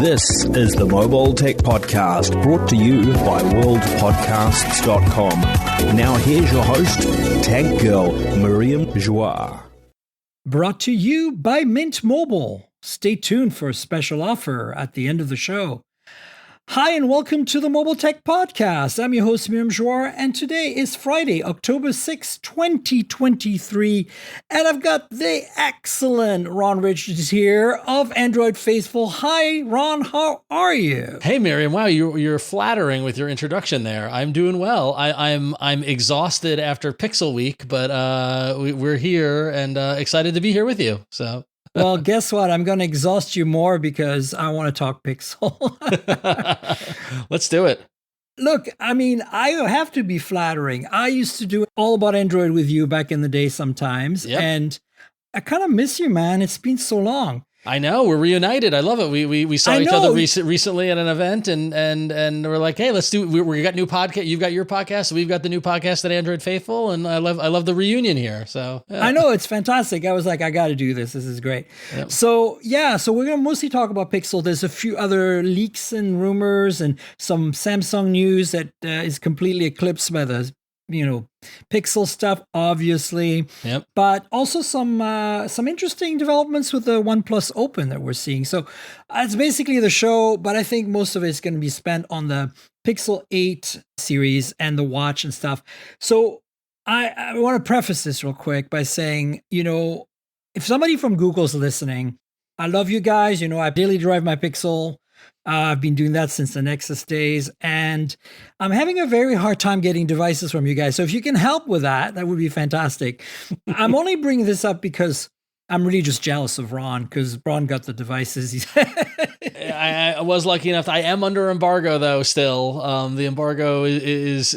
This is the Mobile Tech Podcast, brought to you by worldpodcasts.com. Now here's your host, Tech Girl, Miriam Joie. Brought to you by Mint Mobile. Stay tuned for a special offer at the end of the show. Hi, and welcome to the Mobile Tech Podcast. I'm your host, Miriam Joie, and today is Friday, October 6, 2023, and I've got the excellent Ron Richards here of Android Faithful. Hi, Ron, how are you? Hey, Miriam. Wow, you're flattering with your introduction there. I'm doing well. I'm exhausted after Pixel Week, but we're here and excited to be here with you. So. Well, guess what? I'm going to exhaust you more because I want to talk Pixel. Let's do it. Look, I mean, I have to be flattering. I used to do all about Android with you back in the day sometimes. Yep. And I kind of miss you, man. It's been so long. I know, we're reunited. I love it. We saw each other recently at an event, and we're like, hey, let's do. We got new podcast. You've got your podcast. We've got the new podcast at Android Faithful, and I love the reunion here. So yeah. I know, it's fantastic. I was like, I got to do this. This is great. Yep. So we're gonna mostly talk about Pixel. There's a few other leaks and rumors, and some Samsung news that is completely eclipsed by the Pixel stuff, obviously. Yep. But also some interesting developments with the OnePlus Open that we're seeing. So it's basically the show, but I think most of it is going to be spent on the Pixel 8 series and the watch and stuff. So I want to preface this real quick by saying, if somebody from Google's listening, I love you guys. I daily drive my Pixel. I've been doing that since the Nexus days, and I'm having a very hard time getting devices from you guys. So if you can help with that, that would be fantastic. I'm only bringing this up because I'm really just jealous of Ron, because Ron got the devices. I was lucky enough. I am under embargo, though, still. The embargo is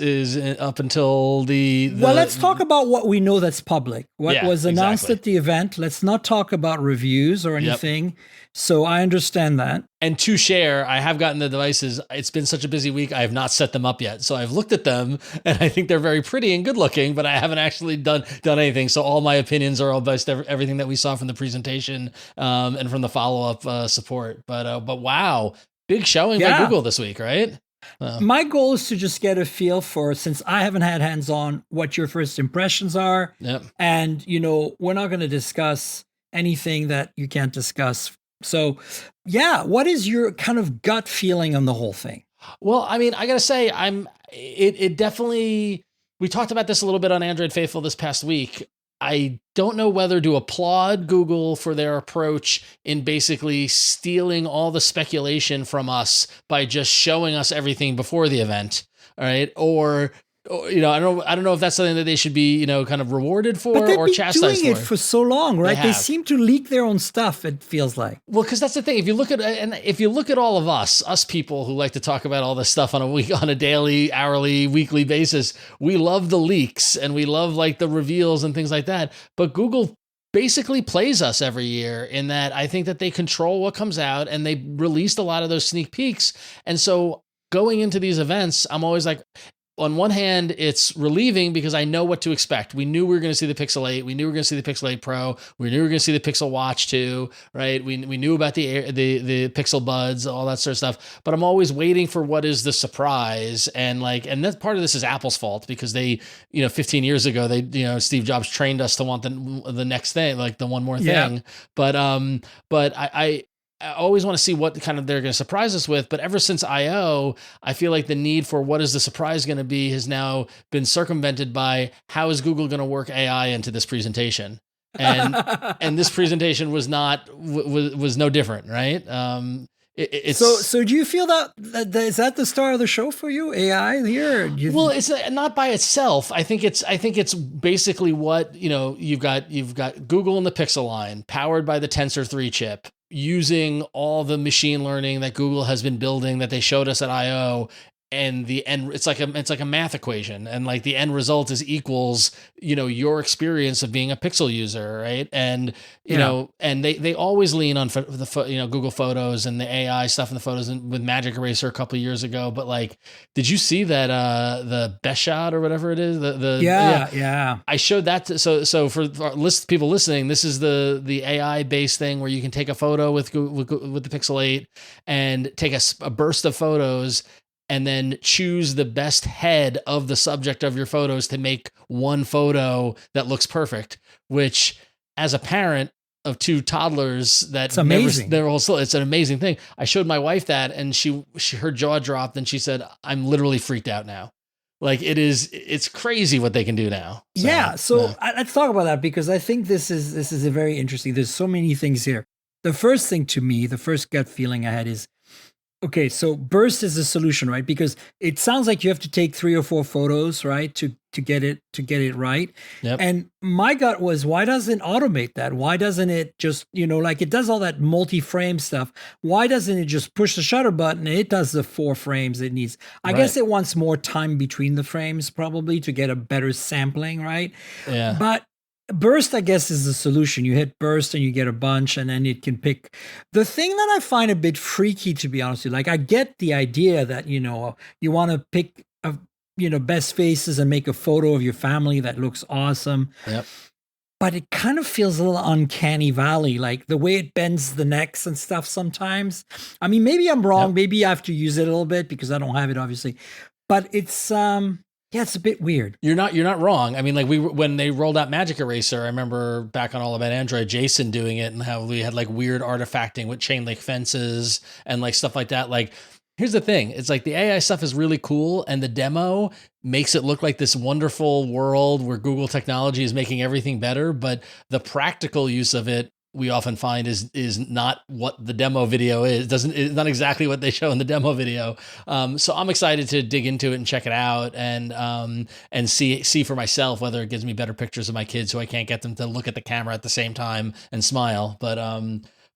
up until the... Well, let's talk about what we know that's public. What was announced at the event. Let's not talk about reviews or anything. Yep. So I understand that. And to share, I have gotten the devices. It's been such a busy week, I have not set them up yet. So I've looked at them, and I think they're very pretty and good looking, but I haven't actually done anything. So all my opinions are all based everything that we saw from the presentation and from the follow-up support. But wow, big showing by Google this week, right? My goal is to just get a feel for, since I haven't had hands-on, what your first impressions are. Yep. And, we're not going to discuss anything that you can't discuss. So, what is your kind of gut feeling on the whole thing? Well, I mean, I got to say, it definitely, we talked about this a little bit on Android Faithful this past week. I don't know whether to applaud Google for their approach in basically stealing all the speculation from us by just showing us everything before the event. All right. Or I don't know if that's something that they should be, kind of rewarded for or chastised for. They've been doing it for so long, right? They seem to leak their own stuff, it feels like. Well, because that's the thing. If you look at all of us people who like to talk about all this stuff on a daily, hourly, weekly basis, we love the leaks and we love like the reveals and things like that. But Google basically plays us every year in that I think that they control what comes out, and they released a lot of those sneak peeks. And so going into these events, I'm always like, on one hand, it's relieving because I know what to expect. We knew we were going to see the Pixel 8. We knew we were going to see the Pixel 8 Pro. We knew we were going to see the Pixel Watch 2, right? We knew about the Pixel Buds, all that sort of stuff. But I'm always waiting for what is the surprise. And that part of this is Apple's fault, because they, 15 years ago, Steve Jobs trained us to want the next thing, like the one more thing. Yeah. But I always want to see what kind of they're going to surprise us with. But ever since I/O, I feel like the need for what is the surprise going to be has now been circumvented by how is Google going to work AI into this presentation. And this presentation was no different, right? So do you feel that is that the star of the show for you, AI here? Well, it's not by itself. I think it's basically what, you've got Google in the Pixel line, powered by the Tensor 3 chip, using all the machine learning that Google has been building that they showed us at I/O, the end, it's like a math equation, and like the end result is equals, your experience of being a Pixel user, right? And and they always lean on Google Photos and the AI stuff in the photos, and with Magic Eraser a couple of years ago. But like, did you see that the best shot or whatever it is? Yeah. I showed that so for people listening, this is the AI based thing where you can take a photo with the Pixel 8 and take a burst of photos, and then choose the best head of the subject of your photos to make one photo that looks perfect, which as a parent of two toddlers, it's amazing. It's an amazing thing. I showed my wife that, and her jaw dropped, and she said, "I'm literally freaked out now." Like it's crazy what they can do now. So let's talk about that, because I think this is a very interesting. There's so many things here. The first thing to me, the first gut feeling I had is, okay, so burst is the solution, right? Because it sounds like you have to take 3 or 4 photos, right, to get it right. Yep. And my gut was, why doesn't it automate that? Why doesn't it just, like it does all that multi-frame stuff? Why doesn't it just push the shutter button and it does the 4 frames it needs? I guess it wants more time between the frames probably to get a better sampling, right? Yeah. But burst, I guess, is the solution. You hit burst and you get a bunch, and then it can pick. The thing that I find a bit freaky, to be honest with you, like I get the idea that, you want to pick, best faces and make a photo of your family that looks awesome. Yep. But it kind of feels a little uncanny valley, like the way it bends the necks and stuff sometimes. I mean, maybe I'm wrong. Yep. Maybe I have to use it a little bit because I don't have it, obviously. But it's, it's a bit weird. You're not wrong. I mean, like when they rolled out Magic Eraser, I remember back on All About Android, Jason doing it, and how we had like weird artifacting with chain link fences and like stuff like that. Like, here's the thing. It's like the AI stuff is really cool, and the demo makes it look like this wonderful world where Google technology is making everything better. But the practical use of it, we often find is not what the demo video is. It's not exactly what they show in the demo video. So I'm excited to dig into it and check it out, and see for myself whether it gives me better pictures of my kids who I can't get them to look at the camera at the same time and smile. But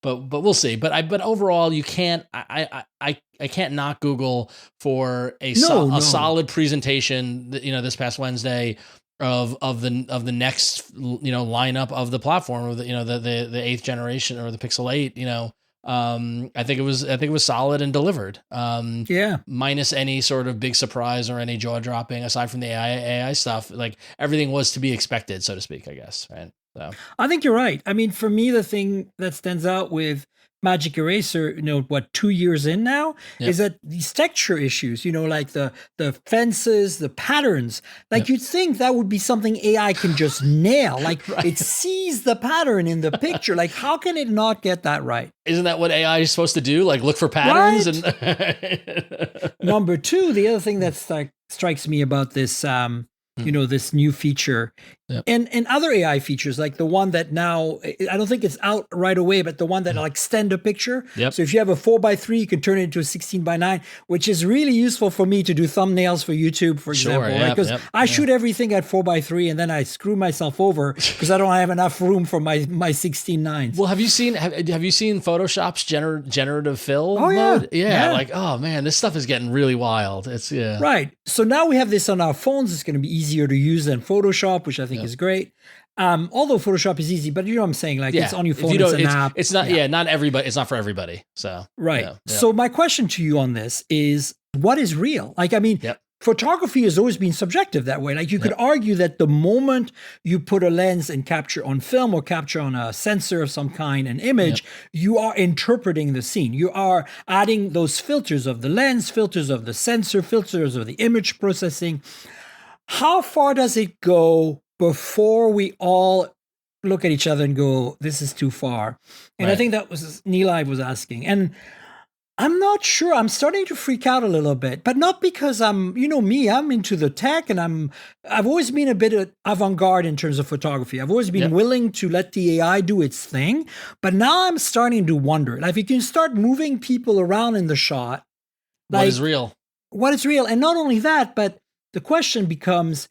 we'll see. But overall, you can't. I can't knock Google for a solid presentation. This past Wednesday of the next lineup of the platform, of the 8th generation or the Pixel 8. I think it was solid and delivered. Minus any sort of big surprise or any jaw dropping aside from the AI stuff. Like everything was to be expected, so to speak, I guess. Right. So I think you're right. I mean, for me, the thing that stands out with Magic Eraser, 2 years in now, is that these texture issues, like the fences, the patterns, like you'd think that would be something AI can just nail. Like it sees the pattern in the picture. Like how can it not get that right? Isn't that what AI is supposed to do? Like look for patterns? Right? And Number 2, the other thing that strikes me about this, this new feature and other AI features, like the one that now, I don't think it's out right away, but the one that will extend a picture. Yep. So if you have a 4:3, you can turn it into a 16:9, which is really useful for me to do thumbnails for YouTube, for example, right? Because I shoot everything at 4:3 and then I screw myself over because I don't have enough room for my 16:9s. Well, have you seen Photoshop's generative fill mode? Yeah. Like, oh man, this stuff is getting really wild. It's right. So now we have this on our phones. It's going to be easier to use than Photoshop, which I think is great. Although Photoshop is easy, but you know what I'm saying? Like it's on your phone, it's an app. It's not, not everybody. It's not for everybody. So, right. So my question to you on this is, what is real? Like, I mean, photography has always been subjective that way. Like you could argue that the moment you put a lens and capture on film or capture on a sensor of some kind, an image, you are interpreting the scene. You are adding those filters of the lens, filters of the sensor, filters of the image processing. How far does it go before we all look at each other and go, this is too far? And I think that was Nilay was asking. And I'm not sure. I'm starting to freak out a little bit, but not because I'm into the tech, and I've always been a bit avant-garde in terms of photography. I've always been willing to let the AI do its thing, but now I'm starting to wonder, like, if you can start moving people around in the shot, like, what is real? What is real? And not only that, but the question becomes,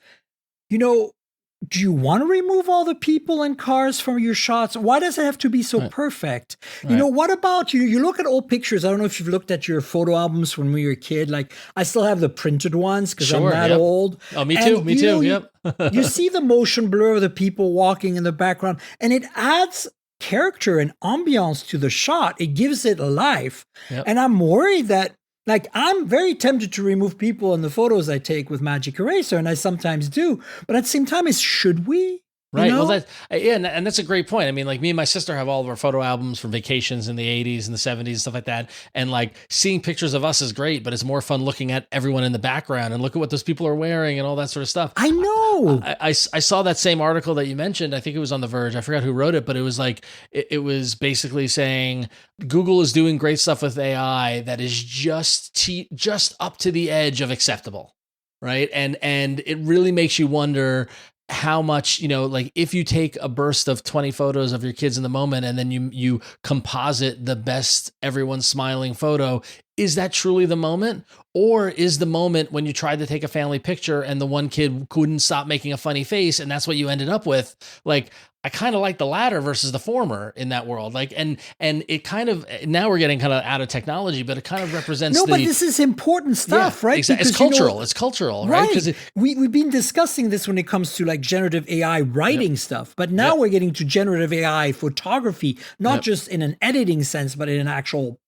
do you want to remove all the people and cars from your shots? Why does it have to be so perfect? You know, what about you? You look at old pictures. I don't know if you've looked at your photo albums when we were a kid. Like, I still have the printed ones because I'm that old. Oh, me too. Me too. Yep. You see the motion blur of the people walking in the background, and it adds character and ambiance to the shot. It gives it life. And I'm worried that, like, I'm very tempted to remove people in the photos I take with Magic Eraser, and I sometimes do. But at the same time, should we? Right. You know? Well, and that's a great point. I mean, like, me and my sister have all of our photo albums from vacations in the 80s and the 70s and stuff like that. And like, seeing pictures of us is great, but it's more fun looking at everyone in the background and look at what those people are wearing and all that sort of stuff. I know. I saw that same article that you mentioned. I think it was on The Verge. I forgot who wrote it, but it was like, it was basically saying Google is doing great stuff with AI that is just up to the edge of acceptable. Right. And it really makes you wonder how much, you know, like, if you take a burst of 20 photos of your kids in the moment and then you composite the best everyone smiling photo, is that truly the moment? Or is the moment when you tried to take a family picture and the one kid couldn't stop making a funny face and that's what you ended up with? Like, I kind of like the latter versus the former in that world. Like, and it kind of, now we're getting kind of out of technology, but it kind of represents but this is important stuff, right? Exactly. It's cultural. It's cultural, right? Because we've been discussing this when it comes to like generative AI writing stuff, but now we're getting to generative AI photography, not just in an editing sense, but in an actual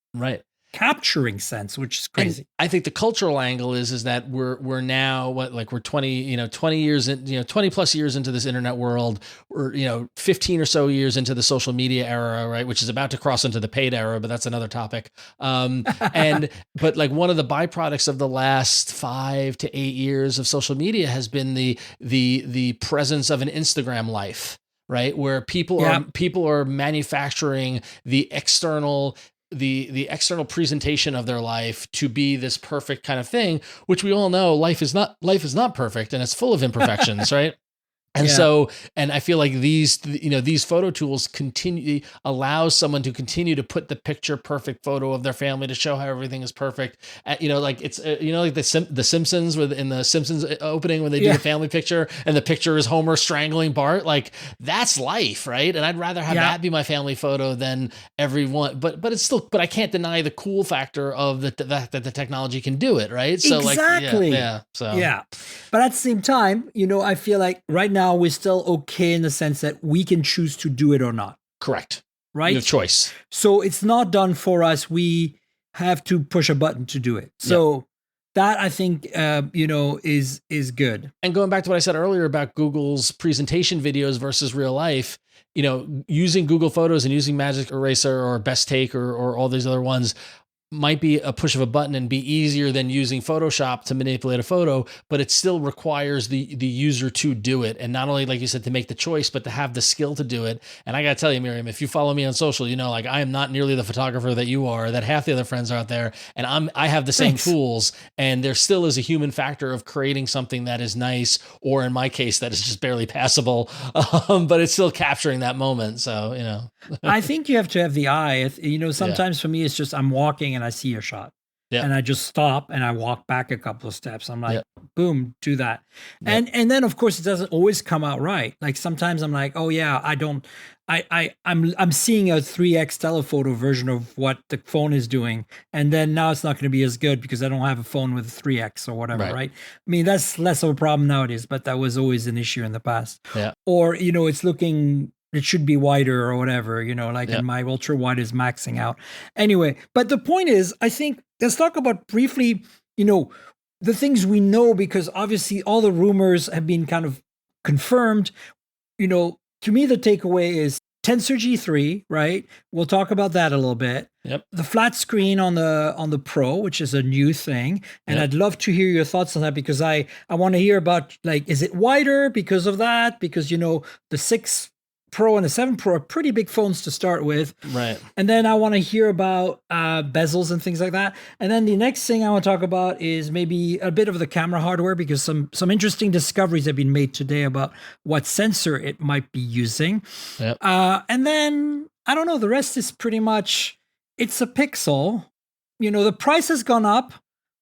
capturing sense, which is crazy. And I think the cultural angle is that we're now we're 20 years in, 20 plus years into this internet world. We're 15 or so years into the social media era, right, which is about to cross into the paid era, but that's another topic. But like, one of the byproducts of the last 5 to 8 years of social media has been the presence of an Instagram life, right, where people are manufacturing the external presentation of their life to be this perfect kind of thing, which we all know life is not perfect and it's full of imperfections, right? And so, and I feel like these photo tools allows someone to continue to put the picture perfect photo of their family to show how everything is perfect. Like, it's, like the Simpsons in the Simpsons opening when they do the family picture and the picture is Homer strangling Bart. Like, that's life, right? And I'd rather have that be my family photo than everyone, but it's still, but I can't deny the cool factor of the fact that the technology can do it, right? So exactly. But at the same time, I feel like right now, we're still okay in the sense that we can choose to do it or not. Correct. Right? You have choice. So it's not done for us. We have to push a button to do it. So that, I think, is good. And going back to what I said earlier about Google's presentation videos versus real life, using Google Photos and using Magic Eraser or Best Take or all these other ones might be a push of a button and be easier than using Photoshop to manipulate a photo, but it still requires the user to do it. And not only, like you said, to make the choice, but to have the skill to do it. And I got to tell you, Miriam, if you follow me on social, like, I am not nearly the photographer that you are, that half the other friends are out there. And I have the same tools, and there still is a human factor of creating something that is nice, or in my case, that is just barely passable. But it's still capturing that moment. So, I think you have to have the eye. Sometimes for me, it's just, I'm walking and I see a shot and I just stop and I walk back a couple of steps. I'm like, boom, do that. And then of course it doesn't always come out right. Like, sometimes I'm like, oh yeah, I'm seeing a 3x telephoto version of what the phone is doing. And then now it's not going to be as good because I don't have a phone with a 3x or whatever. Right. I mean, that's less of a problem nowadays, but that was always an issue in the past. Or, it should be wider or whatever, and my ultra wide is maxing out. Anyway, but the point is, I think, let's talk about briefly, the things we know, because obviously all the rumors have been kind of confirmed. To me, the takeaway is Tensor G3, right? We'll talk about that a little bit. The flat screen on the Pro, which is a new thing. And I'd love to hear your thoughts on that, because I want to hear about, like, is it wider because of that? Because, the 6 Pro and the 7 Pro are pretty big phones to start with. Right. And then I want to hear about bezels and things like that. And then the next thing I want to talk about is maybe a bit of the camera hardware, because some interesting discoveries have been made today about what sensor it might be using. And then, I don't know, the rest is pretty much, it's a Pixel. The price has gone up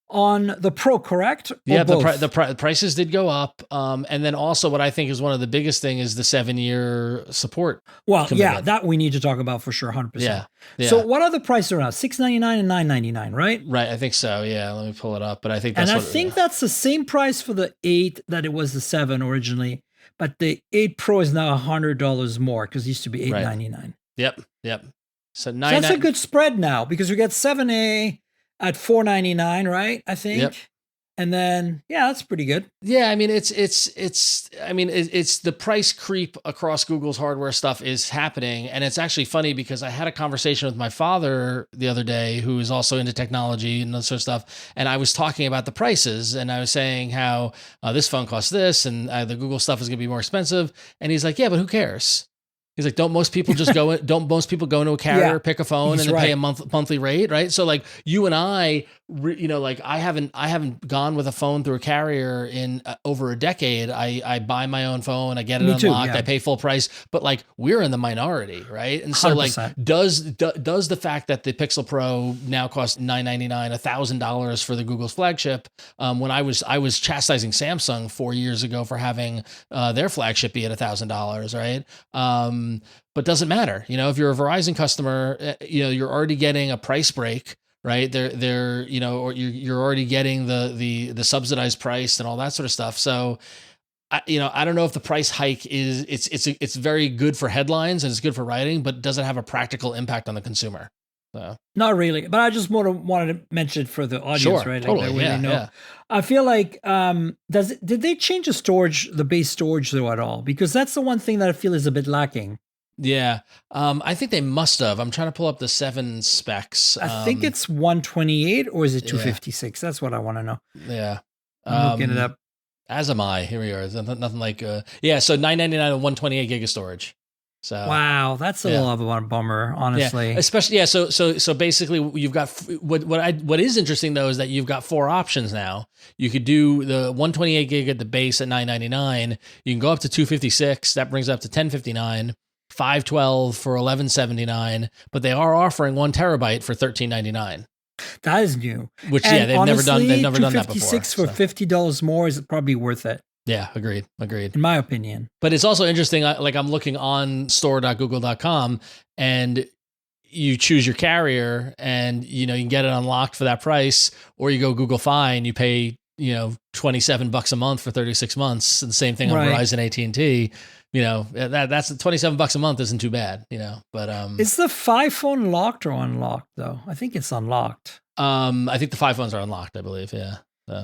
on the Pro, correct? Or Yeah, both? the prices did go up. And then also what I think is one of the biggest thing is the 7-year support. Well, yeah, commitment. that we need to talk about for sure, 100%. Yeah. So what are the prices around? $699 and $999, right? Right. I think so. Yeah. Let me pull it up. But I think And that's I think that's the same price for the 8 that it was the 7 originally. But the 8 Pro is now $100 more because it used to be $899. Yep. So That's a good spread now because we get 7A at $499, right? I think. Yep. And then, yeah, that's pretty good. Yeah, I mean, it's the price creep across Google's hardware stuff is happening. And it's actually funny because I had a conversation with my father the other day, who is also into technology and that sort of stuff. And I was talking about the prices and I was saying how this phone costs this and the Google stuff is going to be more expensive. And he's like, yeah, but who cares? He's like, don't most people just go? Don't most people go into a carrier, pick a phone, and then pay a monthly rate, right? So like you and I, like I haven't gone with a phone through a carrier in over a decade. I buy my own phone, I get it unlocked, I pay full price, but like we're in the minority, right? And so 100%. like does the fact that the Pixel Pro now costs $999, $1,000 for the Google's flagship, when I was chastising Samsung 4 years ago for having their flagship be at $1,000, right? But doesn't matter. If you're a Verizon customer, you're already getting a price break, right? They're or you're already getting the subsidized price and all that sort of stuff. So, I don't know if the price hike it's very good for headlines and it's good for writing, but doesn't have a practical impact on the consumer. So. Not really, but I just wanted to mention it for the audience, right? Totally, like, yeah. I feel like did they change the base storage though at all? Because that's the one thing that I feel is a bit lacking. Yeah, I think they must have. I'm trying to pull up the 7 specs. I think it's 128 or is it 256? That's what I want to know. Yeah, I'm looking it up. As am I. Here we are. Nothing like so $999 and 128 gig of storage. So wow, that's a little of a bummer, honestly. Yeah, especially So basically, you've got what is interesting though is that you've got 4 options now. You could do the 128 gig at the base at $999. You can go up to 256. That brings up to $1059. 512 for $1179. But they are offering 1 terabyte for $1399. That is new. Which and they've honestly, never done that before. 256 for $50 more is probably worth it. Yeah, agreed. In my opinion. But it's also interesting, like I'm looking on store.google.com and you choose your carrier and, you can get it unlocked for that price, or you go Google Fi and you pay, $27 a month for 36 months. And the same thing on Verizon, AT&T, that's $27 a month isn't too bad, but, is the Fi phone locked or unlocked though? I think it's unlocked. I think the 5 phones are unlocked, I believe. Yeah.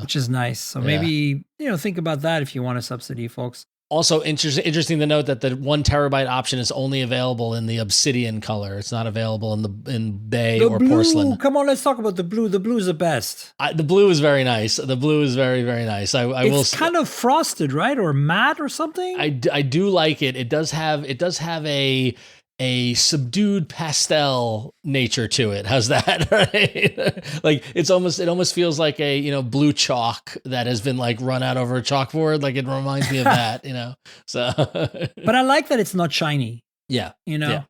Which is nice. So maybe, think about that if you want a subsidy, folks. Also interesting to note that the 1 terabyte option is only available in the obsidian color. It's not available in bay or blue, porcelain. Come on, let's talk about the blue. The blue is the best. The blue is very nice. The blue is very, very nice. It's kind of frosted, right? Or matte or something? I do like it. It does have a subdued pastel nature to it. How's that? Right? Like it almost feels like a, blue chalk that has been like run out over a chalkboard. Like it reminds me of that, so. But I like that it's not shiny. Yeah. Yeah.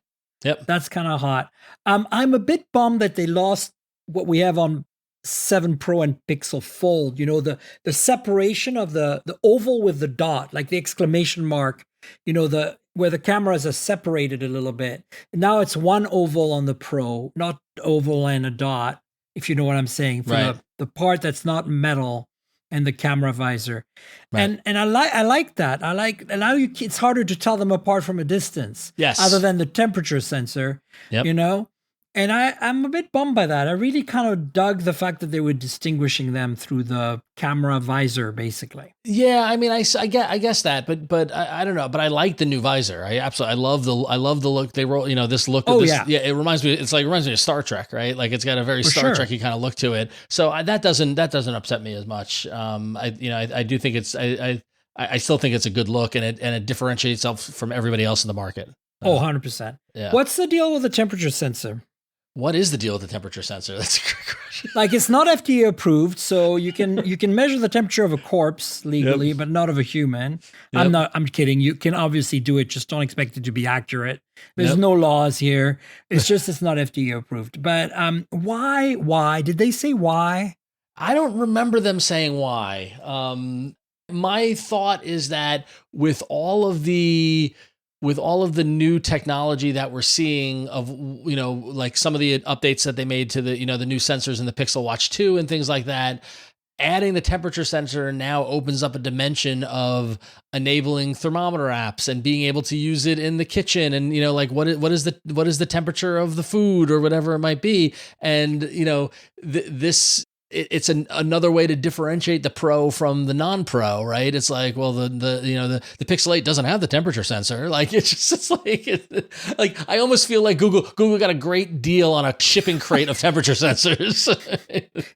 Yep. That's kind of hot. I'm a bit bummed that they lost what we have on 7 Pro and Pixel Fold, the separation of the oval with the dot, like the exclamation mark, where the cameras are separated a little bit. Now it's one oval on the Pro, not oval and a dot, if you know what I'm saying, for the part that's not metal and the camera visor. Right. And I like that. It's harder to tell them apart from a distance. Yes. Other than the temperature sensor, And I'm a bit bummed by that. I really kind of dug the fact that they were distinguishing them through the camera visor, basically. Yeah, I mean, I guess that, but I don't know. But I like the new visor. I love the look they roll. This look. It reminds me of Star Trek, right? Like it's got a very Star Trek-y kind of look to it. So that doesn't upset me as much. I do think it's I still think it's a good look and it differentiates itself from everybody else in the market. 100%. Yeah. What's the deal with the temperature sensor? What is the deal with the temperature sensor? That's a great question. Like it's not FDA approved, so you can measure the temperature of a corpse legally, but not of a human. Yep. I'm kidding. You can obviously do it, just don't expect it to be accurate. There's no laws here. It's just it's not FDA approved. But why? Did they say why? I don't remember them saying why. My thought is that with all of the new technology that we're seeing of, like some of the updates that they made to the, the new sensors in the Pixel Watch 2 and things like that, adding the temperature sensor now opens up a dimension of enabling thermometer apps and being able to use it in the kitchen. And, like what is the temperature of the food or whatever it might be. And, it's another way to differentiate the Pro from the non-Pro, right? It's like, well, the Pixel 8 doesn't have the temperature sensor. Like it's like I almost feel like Google got a great deal on a shipping crate of temperature sensors.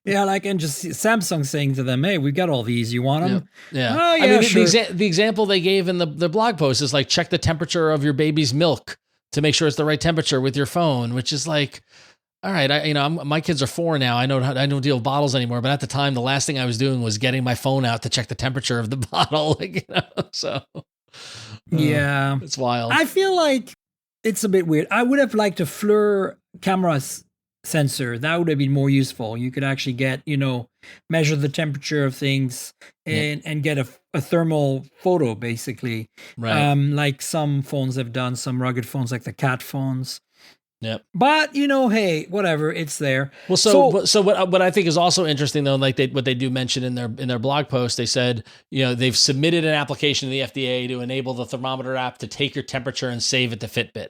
Yeah, like, and just Samsung saying to them, "Hey, we've got all these. You want them?" Yeah. Oh, yeah, I mean, sure. the example they gave in the blog post is like, check the temperature of your baby's milk to make sure it's the right temperature with your phone, which is like, all right, my kids are 4 now. I don't deal with bottles anymore. But at the time, the last thing I was doing was getting my phone out to check the temperature of the bottle. So yeah, it's wild. I feel like it's a bit weird. I would have liked a FLIR camera sensor. That would have been more useful. You could actually get, measure the temperature of things and get a thermal photo, basically. Right. Like some phones have done, some rugged phones, like the Cat phones. Yep. But hey, whatever, it's there. Well, so what I think is also interesting though, like what they do mention in their blog post, they said, they've submitted an application to the FDA to enable the thermometer app to take your temperature and save it to Fitbit.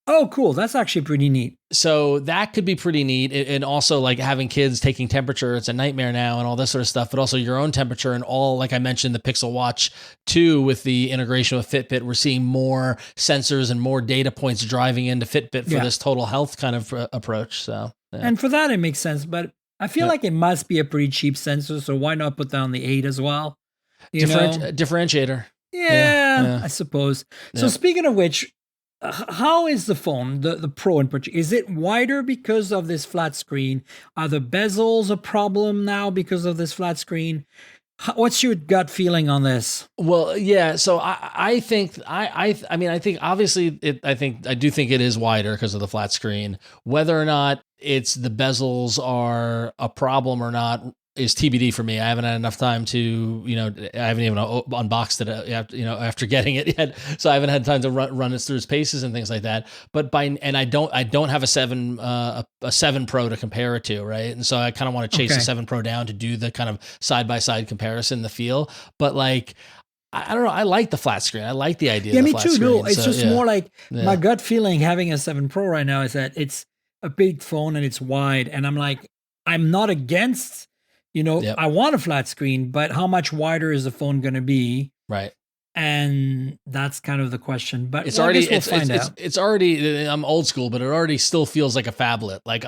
Oh, cool. That's actually pretty neat. So that could be pretty neat. And also like having kids taking temperature, it's a nightmare now and all this sort of stuff, but also your own temperature and all, like I mentioned, the Pixel Watch 2 with the integration with Fitbit, we're seeing more sensors and more data points driving into Fitbit for this total health kind of approach. So, yeah. And for that, it makes sense, but I feel like it must be a pretty cheap sensor. So why not put down the 8 as well? Differentiator. Yeah, I suppose. So speaking of which, how is the phone, the Pro in particular? Is it wider because of this flat screen? Are the bezels a problem now because of this flat screen? What's your gut feeling on this? Well, yeah. So I think I think obviously I do think it is wider because of the flat screen. Whether or not it's the bezels are a problem or not is TBD for me. I haven't had enough time to, I haven't even unboxed it, after getting it yet. So I haven't had time to run it through its paces and things like that. But I don't have a 7 Pro to compare it to, right? And so I kind of want to chase the 7 Pro down to do the kind of side-by-side comparison, the feel. But like, I don't know. I like the flat screen. I like the idea of the flat screen. Yeah, me too. No, it's just more like my gut feeling having a 7 Pro right now is that it's a big phone and it's wide. And I'm like, I'm not against, I want a flat screen, but how much wider is the phone going to be? Right. And that's kind of the question. But it's it's already, I'm old school, but it already still feels like a phablet. Like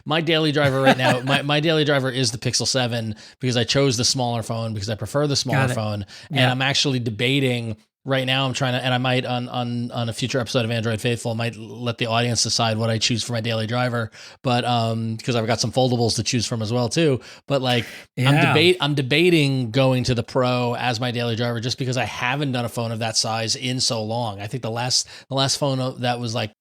my daily driver right now, my daily driver is the Pixel 7 because I chose the smaller phone because I prefer the smaller phone. And I'm actually debating right now. I'm trying to, and I might on a future episode of Android Faithful, might let the audience decide what I choose for my daily driver. But because I've got some foldables to choose from as well too. But like I'm debating going to the Pro as my daily driver just because I haven't done a phone of that size in so long. I think the last phone that was like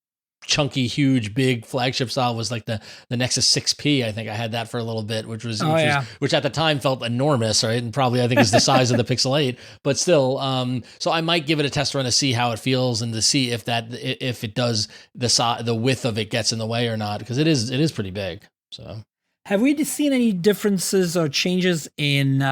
chunky, huge, big flagship style was like the Nexus 6P. I think I had that for a little bit, which at the time felt enormous, right? And probably I think is the size of the Pixel 8, but still. So I might give it a test run to see how it feels and to see if it does the width of it gets in the way or not, because it is pretty big. So have we seen any differences or changes in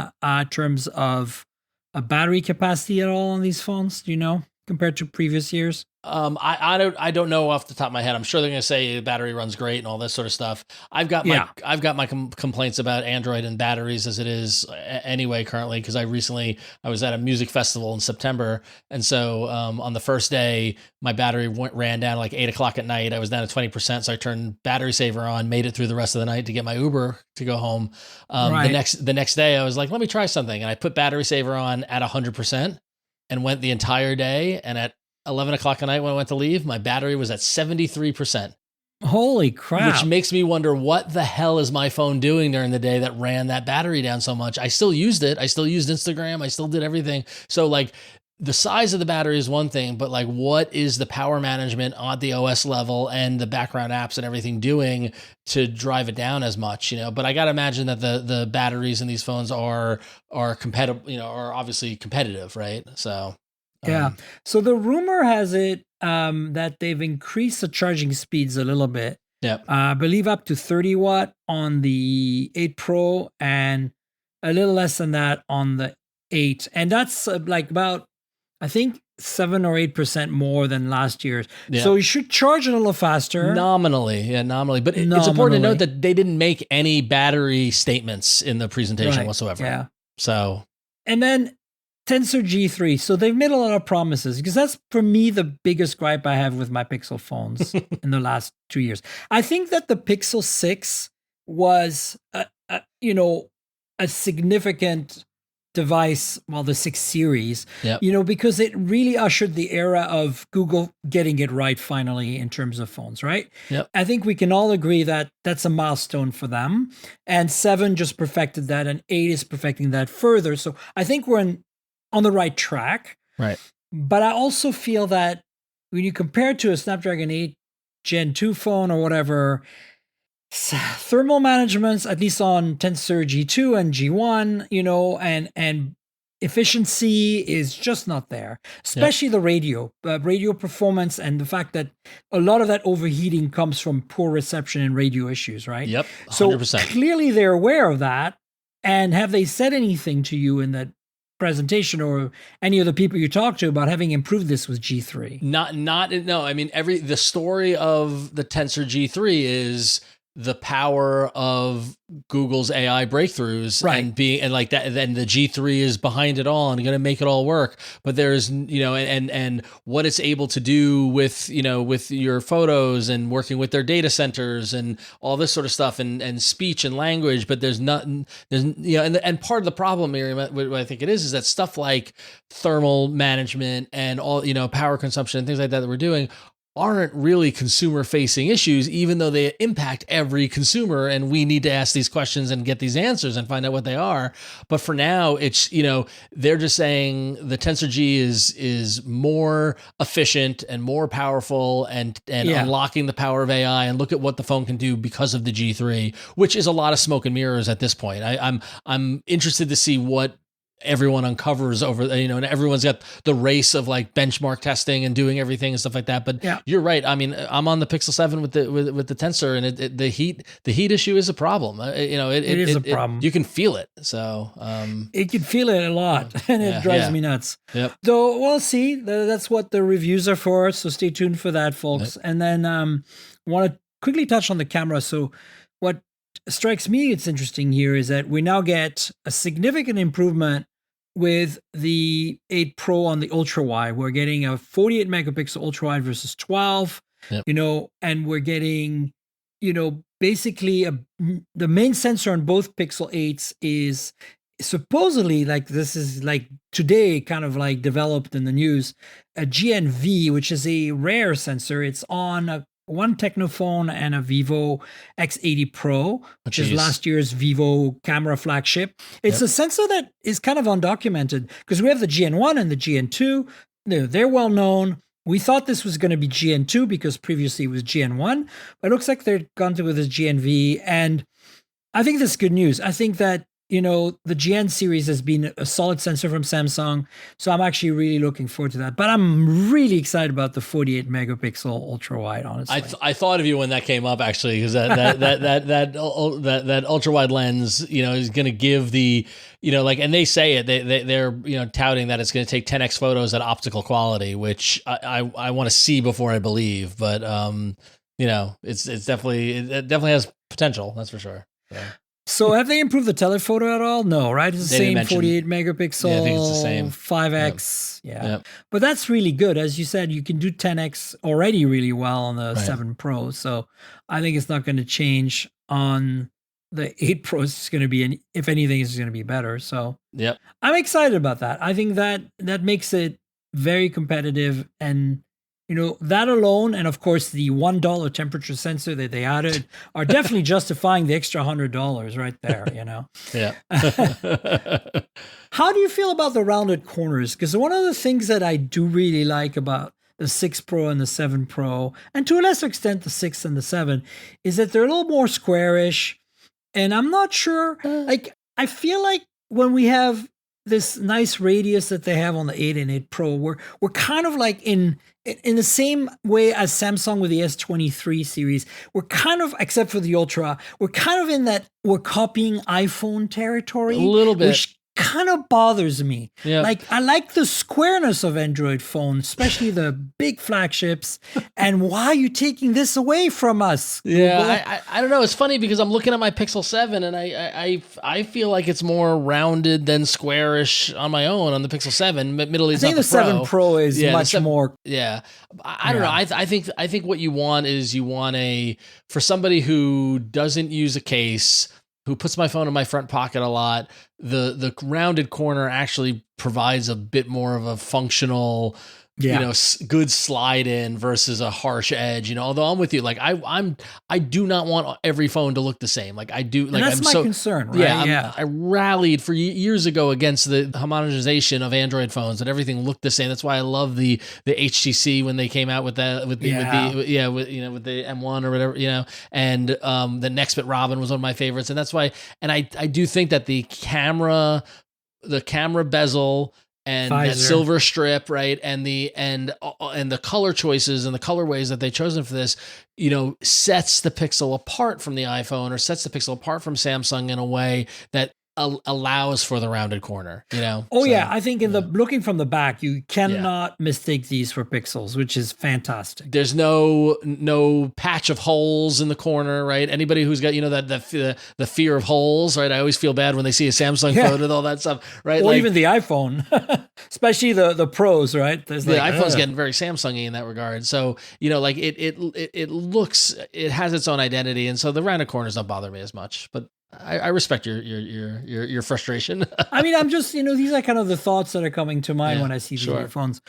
terms of battery capacity at all on these phones? Do you know, compared to previous years? I don't know off the top of my head. I'm sure they're going to say the battery runs great and all this sort of stuff. I've got my complaints about Android and batteries as it is anyway currently, because I was at a music festival in September, and so on the first day my battery ran down like 8:00 at night. I was down to 20%, so I turned battery saver on, made it through the rest of the night to get my Uber to go home. The next day I was like, let me try something, and I put battery saver on at 100% and went the entire day, and at 11:00 at night when I went to leave, my battery was at 73%. Holy crap. Which makes me wonder, what the hell is my phone doing during the day that ran that battery down so much? I still used it. I still used Instagram. I still did everything. So like the size of the battery is one thing, but like what is the power management on the OS level and the background apps and everything doing to drive it down as much, But I got to imagine that the batteries in these phones are competitive, are obviously competitive, right? So yeah. So the rumor has it that they've increased the charging speeds a little bit. Yeah. I believe up to 30 watt on the 8 Pro and a little less than that on the 8. And that's like about, I think, 7 or 8% more than last year's. Yeah. So you should charge a little faster. Nominally. But it's important to note that they didn't make any battery statements in the presentation whatsoever. Yeah. So. And then Tensor G3. So they've made a lot of promises because that's, for me, the biggest gripe I have with my Pixel phones in the last 2 years. I think that the Pixel 6 was, a significant device, the 6 series, because it really ushered the era of Google getting it right finally in terms of phones, right? Yep. I think we can all agree that that's a milestone for them. And 7 just perfected that, and 8 is perfecting that further. So I think we're on the right track. Right. But I also feel that when you compare it to a Snapdragon 8 Gen 2 phone or whatever, thermal managements, at least on Tensor G2 and G1, and efficiency is just not there, especially the radio performance, and the fact that a lot of that overheating comes from poor reception and radio issues, right? Yep, 100%. So clearly they're aware of that. And have they said anything to you in that presentation or any of the people you talked to about having improved this with G3? No. I mean, the story of the Tensor G3 is the power of Google's AI breakthroughs, right? And like that, then the G3 is behind it all and going to make it all work. But there's, and what it's able to do with, with your photos and working with their data centers and all this sort of stuff and speech and language. But there's nothing, and part of the problem, Miriam, what I think it is that stuff like thermal management and all, power consumption and things like that we're doing aren't really consumer facing issues, even though they impact every consumer. And we need to ask these questions and get these answers and find out what they are. But for now, it's, they're just saying the Tensor G is more efficient and more powerful and unlocking the power of AI, and look at what the phone can do because of the G3, which is a lot of smoke and mirrors at this point. I'm interested to see what everyone uncovers over, and everyone's got the race of like benchmark testing and doing everything and stuff like that. But you're right. I mean, I'm on the Pixel 7 with the Tensor, and the heat issue is a problem. It is a problem. You can feel it. So it can feel it a lot, and it drives me nuts. Yep. Though we'll see. That's what the reviews are for. So stay tuned for that, folks. Yep. And then want to quickly touch on the camera. So what strikes me, it's interesting here, is that we now get a significant improvement with the 8 Pro on the ultra wide. We're getting a 48 megapixel ultra wide versus 12, and we're getting, basically the main sensor on both Pixel 8s is supposedly, like, this is like today kind of like developed in the news, a GNV, which is a rare sensor. It's on one Technophone and a Vivo X80 Pro, which is last year's Vivo camera flagship. It's a sensor that is kind of undocumented because we have the GN1 and the GN2. They're well known. We thought this was going to be GN2 because previously it was GN1, but it looks like they're gone to with this GNV. And I think that's good news. I think that, the GN series has been a solid sensor from Samsung. So I'm actually really looking forward to that. But I'm really excited about the 48 megapixel ultra wide, honestly. I thought of you when that came up, actually, because that ultra wide lens, is going to give the, and they say it, they're touting that it's going to take 10x photos at optical quality, which I want to see before I believe. But it definitely has potential. That's for sure. So have they improved the telephoto at all? No, right? It's the same 48 megapixel. Yeah, I think it's the same. 5x. Yep. Yeah. But that's really good. As you said, you can do 10x already really well on the 7 Pro. So I think it's not going to change on the 8 Pro. It's going to be, if anything, it's going to be better. So I'm excited about that. I think that makes it very competitive. And that alone, and of course the $1 temperature sensor that they added are definitely justifying the extra $100 right there. Yeah. How do you feel about the rounded corners? Because one of the things that I do really like about the 6 Pro and the 7 Pro, and to a lesser extent the 6 and the 7, is that they're a little more squarish. And I'm not sure, I feel like when we have this nice radius that they have on the 8 and 8 Pro, we're kind of like in the same way as Samsung with the S23 series. We're kind of, except for the Ultra, we're kind of in that we're copying iPhone territory. A little bit. Which kind of bothers me. Yeah. Like, I like the squareness of Android phones, especially the big flagships. And why are you taking this away from us, Google? Yeah, I don't know. It's funny because I'm looking at my Pixel 7 and I feel like it's more rounded than squarish on my own on the Pixel 7. Admittedly, it's I think not the 7 Pro is much more. Yeah, I don't know. I think what you want is for somebody who doesn't use a case, who puts my phone in my front pocket a lot, the rounded corner actually provides a bit more of a functional, good slide in versus a harsh edge. Although I'm with you, like I do not want every phone to look the same. Like I do, like and that's my concern, right? Yeah, I rallied for years ago against the homogenization of Android phones, that everything looked the same. That's why I love the HTC when they came out with the M1 or whatever, and the Nextbit Robin was one of my favorites, and that's why. And I do think that the camera bezel and that silver strip, right, and the color choices and the colorways that they've chosen for this, sets the Pixel apart from the iPhone, or sets the Pixel apart from Samsung in a way that allows for the rounded corner. I think looking from the back, you cannot mistake these for Pixels, which is fantastic. There's no patch of holes in the corner, right? Anybody who's got the fear of holes, right? I always feel bad when they see a Samsung phone with all that stuff, right? Or even the iPhone, especially the Pros, right? The iPhone's getting very Samsung-y in that regard. So it has its own identity, and so the rounded corners don't bother me as much, but I respect your frustration. I mean, I'm just, these are kind of the thoughts that are coming to mind when I see these new phones.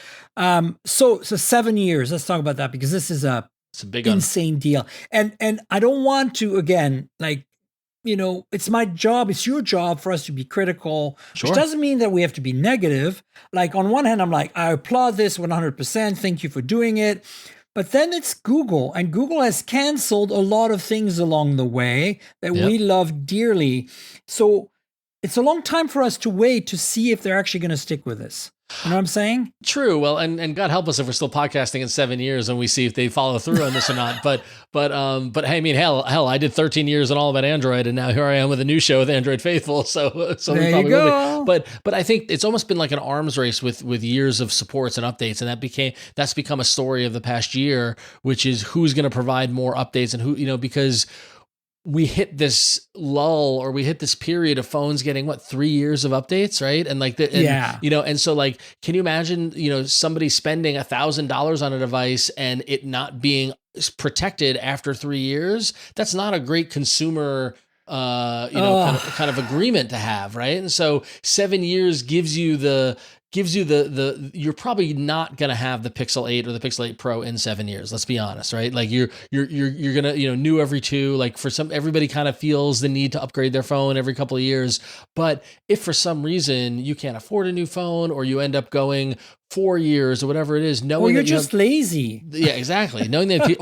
So 7 years, let's talk about that, because this is it's a big insane deal. And I don't want to, again, it's my job, it's your job for us to be critical, which doesn't mean that we have to be negative. Like, on one hand, I'm like, I applaud this 100%. Thank you for doing it. But then it's Google, and Google has canceled a lot of things along the way that we love dearly. So it's a long time for us to wait to see if they're actually going to stick with this. You know what I'm saying? True. Well, and God help us if we're still podcasting in 7 years and we see if they follow through on this or not. But hey, I mean, hell, I did 13 years on All About Android, and now here I am with a new show with Android Faithful. So there we probably will be. But I think it's almost been like an arms race with years of supports and updates, and that's become a story of the past year, which is who's going to provide more updates and who, because we hit this lull, or we hit this period of phones getting 3 years of updates, right? And and so can you imagine, somebody spending $1,000 on a device and it not being protected after 3 years? That's not a great consumer, kind of agreement to have, right? And so 7 years gives you the you're probably not going to have the Pixel 8 or the Pixel 8 Pro in 7 years. Let's be honest, right? Like you're going to, new every two, like everybody kind of feels the need to upgrade their phone every couple of years. But if for some reason you can't afford a new phone, or you end up going 4 years or whatever it is, knowing you're just lazy. Yeah, exactly. Knowing that,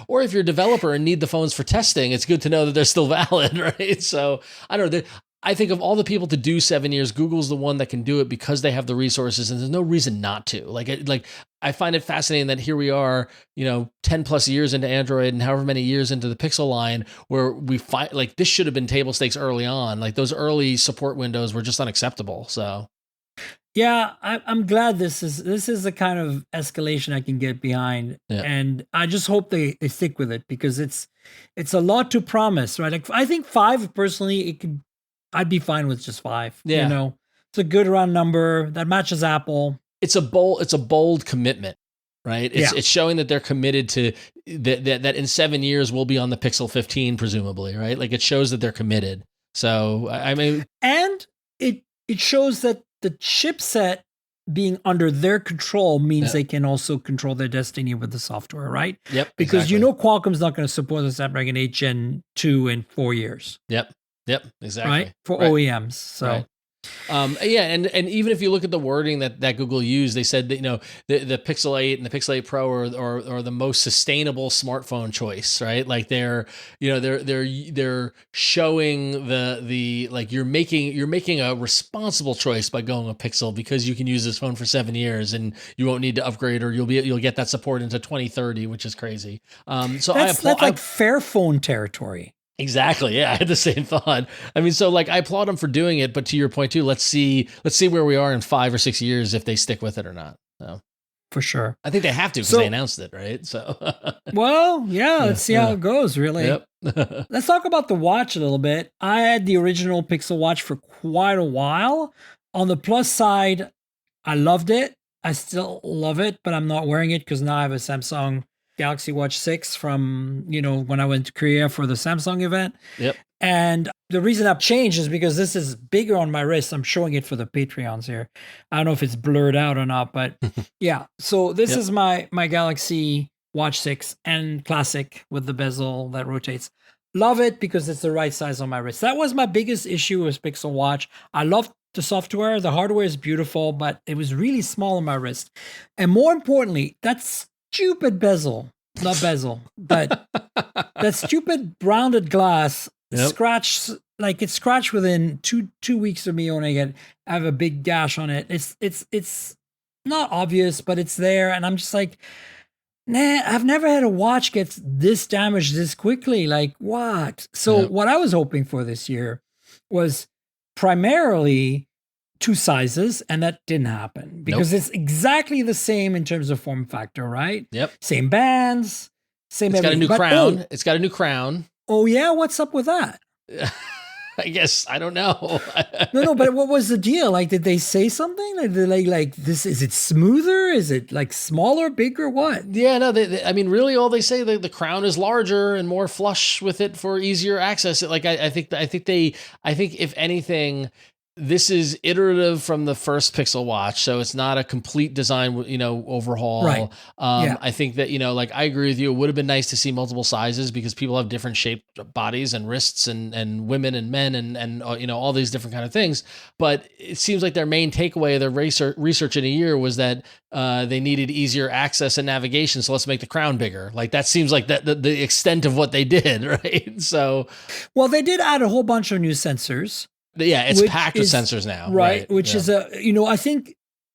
or if you're a developer and need the phones for testing, it's good to know that they're still valid, right? So I don't know. I think of all the people to do 7 years, Google's the one that can do it because they have the resources, and there's no reason not to. I find it fascinating that here we are, 10 plus years into Android and however many years into the Pixel line, where we find this should have been table stakes early on. Like, those early support windows were just unacceptable. So. Yeah, I'm glad this is the kind of escalation I can get behind, and I just hope they stick with it, because it's a lot to promise, right? Like, I think 5 personally, I'd be fine with just 5. Yeah. It's a good round number that matches Apple. It's a bold commitment, right? It's showing that they're committed to that in 7 years we'll be on the Pixel 15, presumably, right? Like, it shows that they're committed. So I mean, and it shows that the chipset being under their control means Yep. they can also control their destiny with the software, right? Yep. Because exactly. Qualcomm's not going to support the Snapdragon 8 Gen 2 in 4 years. Yep. Exactly. Right? For Right. OEMs. So Right. Yeah, and even if you look at the wording that Google used, they said that the Pixel 8 and the Pixel 8 Pro are the most sustainable smartphone choice, right? Like they're showing the like you're making a responsible choice by going with Pixel because you can use this phone for 7 years and you won't need to upgrade, or you'll get that support into 2030, which is crazy. So that's like Fairphone territory. Exactly. Yeah, I had the same thought. I mean, so like I applaud them for doing it, but to your point too, let's see where we are in 5 or 6 years if they stick with it or not. So for sure, I think they have to because they announced it, right? So well, yeah, let's see how it goes. Really. Yep. Let's talk about the watch a little bit. I had the original Pixel Watch for quite a while. On the plus side, I loved it. I still love it, but I'm not wearing it because now I have a Samsung Galaxy Watch 6 from, when I went to Korea for the Samsung event. Yep. And the reason I've changed is because this is bigger on my wrist. I'm showing it for the Patreons here. I don't know if it's blurred out or not, but yeah. So this is my Galaxy Watch 6 and classic with the bezel that rotates. Love it because it's the right size on my wrist. That was my biggest issue with Pixel Watch. I love the software. The hardware is beautiful, but it was really small on my wrist. And more importantly, that's stupid bezel, not bezel, but that stupid rounded glass scratched within two weeks of me owning it. I have a big gash on it. It's not obvious, but it's there. And I'm just like, nah, I've never had a watch get this damaged this quickly. Like what? So what I was hoping for this year was primarily 2 sizes, and that didn't happen because it's exactly the same in terms of form factor, right? Yep. Same bands, same. It's got a new crown. It's got a new crown. Oh yeah, what's up with that? I guess I don't know. No, but what was the deal? Like, did they say something? Like this? Is it smoother? Is it like smaller, bigger? What? Yeah, no. I mean, really, all they say the crown is larger and more flush with it for easier access. Like, I think if anything, this is iterative from the first Pixel Watch, so it's not a complete design, overhaul. Right. I think that, like I agree with you. It would have been nice to see multiple sizes because people have different shaped bodies and wrists and women and men and all these different kind of things. But it seems like their main takeaway of their research in a year was that they needed easier access and navigation. So let's make the crown bigger. Like that seems like the extent of what they did, right? So, well, they did add a whole bunch of new sensors. Yeah, it's packed with sensors now. Right. Which is I think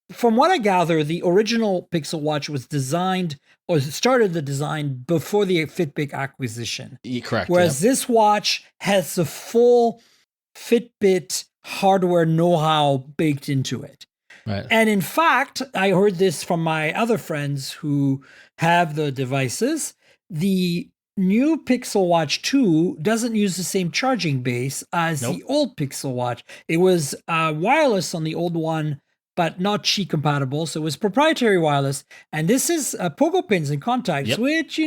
from what I gather, the original Pixel Watch was designed or started the design before the Fitbit acquisition. Correct. Whereas this watch has the full Fitbit hardware know-how baked into it. Right. And in fact, I heard this from my other friends who have the devices. The new Pixel Watch 2 doesn't use the same charging base as the old Pixel Watch. It was wireless on the old one, but not Qi compatible. So it was proprietary wireless. And this is pogo pins and contacts, which,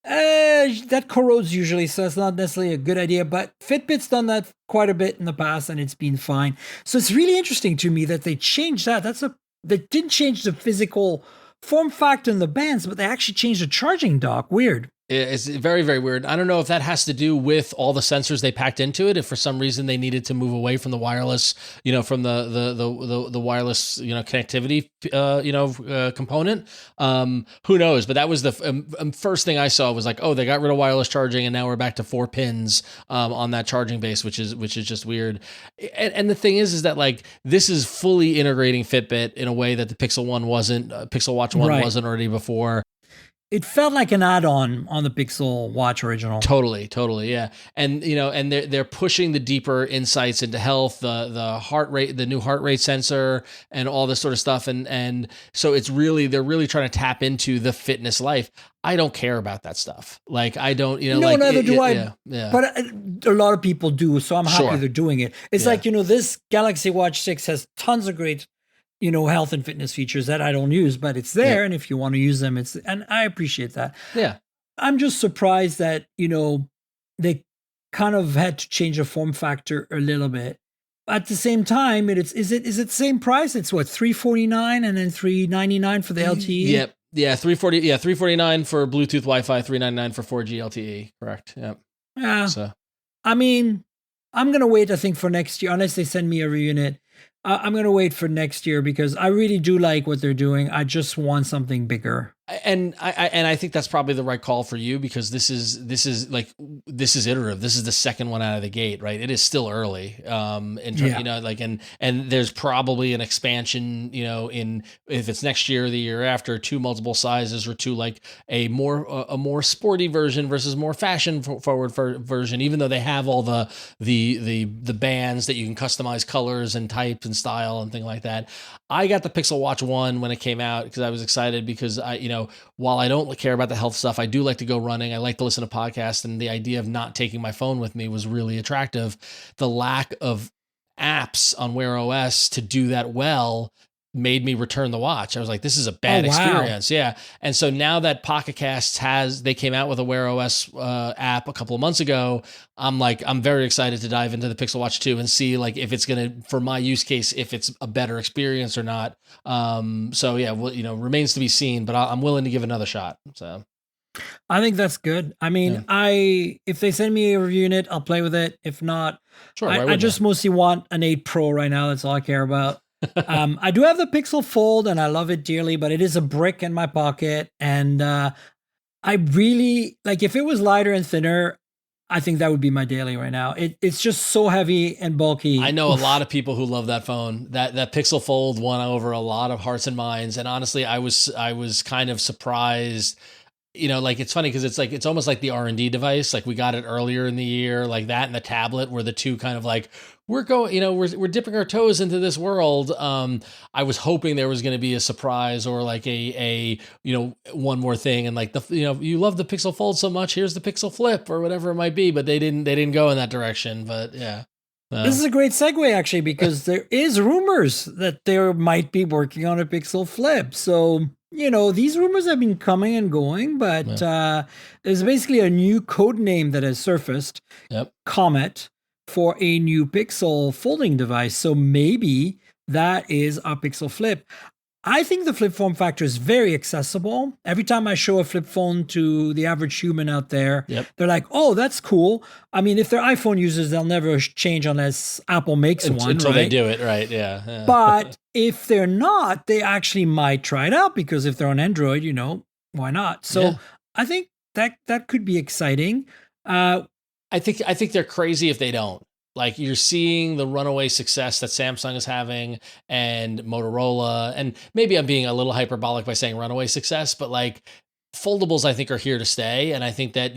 that corrodes usually. So it's not necessarily a good idea. But Fitbit's done that quite a bit in the past and it's been fine. So it's really interesting to me that they changed that. They didn't change the physical form factor in the bands, but they actually changed the charging dock. Weird. It's very, very weird. I don't know if that has to do with all the sensors they packed into it. If for some reason they needed to move away from the wireless, from the wireless, connectivity, component. Who knows? But that was the first thing I saw was like, oh, they got rid of wireless charging, and now we're back to 4 pins on that charging base, which is just weird. And the thing is that like this is fully integrating Fitbit in a way that the Pixel Watch 1 wasn't already before. It felt like an add-on on the Pixel Watch original. Totally, yeah. And and they're pushing the deeper insights into health, the heart rate, the new heart rate sensor, and all this sort of stuff. And so they're really trying to tap into the fitness life. I don't care about that stuff. Like I don't, no, neither do I. Yeah. But a lot of people do, so I'm happy they're doing it. It's like this Galaxy Watch 6 has tons of great health and fitness features that I don't use, but it's there. Yeah. And if you want to use them, and I appreciate that. Yeah. I'm just surprised that, they kind of had to change the form factor a little bit. at the same time, is it same price? It's what, $349 and then $399 for the LTE? Yep. Yeah, 340. Yeah, 349 for Bluetooth Wi-Fi, 399 for 4G LTE. Correct. Yep. Yeah. So, I mean, I'm gonna wait. I think for next year, unless they send me a reunit, I'm gonna wait for next year because I really do like what they're doing. I just want something bigger. and I think that's probably the right call for you because this is iterative. This is the second one out of the gate, right? It is still early. You know, like, and there's probably an expansion, you know, in if it's next year or the year after, to multiple sizes or to like a more sporty version versus more fashion forward version, even though they have all the bands that you can customize colors and type and style and thing like that. I got the Pixel Watch 1 when it came out because I was excited because while I don't care about the health stuff, I do like to go running. I like to listen to podcasts, and the idea of not taking my phone with me was really attractive. The lack of apps on Wear OS to do that well made me return the watch. I was like, this is a bad experience. Yeah. And so now that Pocket Casts they came out with a Wear OS app a couple of months ago, I'm very excited to dive into the Pixel Watch 2 and see like if it's going to, for my use case, if it's a better experience or not. So yeah, well, remains to be seen, but I'm willing to give another shot. So I think that's good. I mean, if they send me a review unit, I'll play with it. If not, sure, I just mostly want an 8 Pro right now. That's all I care about. I do have the Pixel Fold and I love it dearly, but it is a brick in my pocket. And I really like, if it was lighter and thinner, I think that would be my daily right now. It's just so heavy and bulky. I know a lot of people who love that phone. That Pixel Fold won over a lot of hearts and minds. And honestly, I was kind of surprised. Like it's funny because it's almost like the R&D device. Like we got it earlier in the year, like that and the tablet were the two kind of like, we're going, we're dipping our toes into this world. I was hoping there was going to be a surprise or like a one more thing. And like you love the Pixel Fold so much, here's the Pixel Flip or whatever it might be, but they didn't go in that direction. But yeah. This is a great segue actually, because there is rumors that they might be working on a Pixel Flip. So, these rumors have been coming and going, but there's basically a new code name that has surfaced, Comet, for a new Pixel folding device. So maybe that is our Pixel Flip. I think the flip form factor is very accessible. Every time I show a flip phone to the average human out there, they're like, oh, that's cool. I mean, if they're iPhone users, they'll never change unless Apple makes one. Until they do it, right? Yeah. But if they're not, they actually might try it out because if they're on Android, why not? So I think that could be exciting. I think they're crazy if they don't. Like you're seeing the runaway success that Samsung is having and Motorola, and maybe I'm being a little hyperbolic by saying runaway success, but like foldables, I think are here to stay. And I think that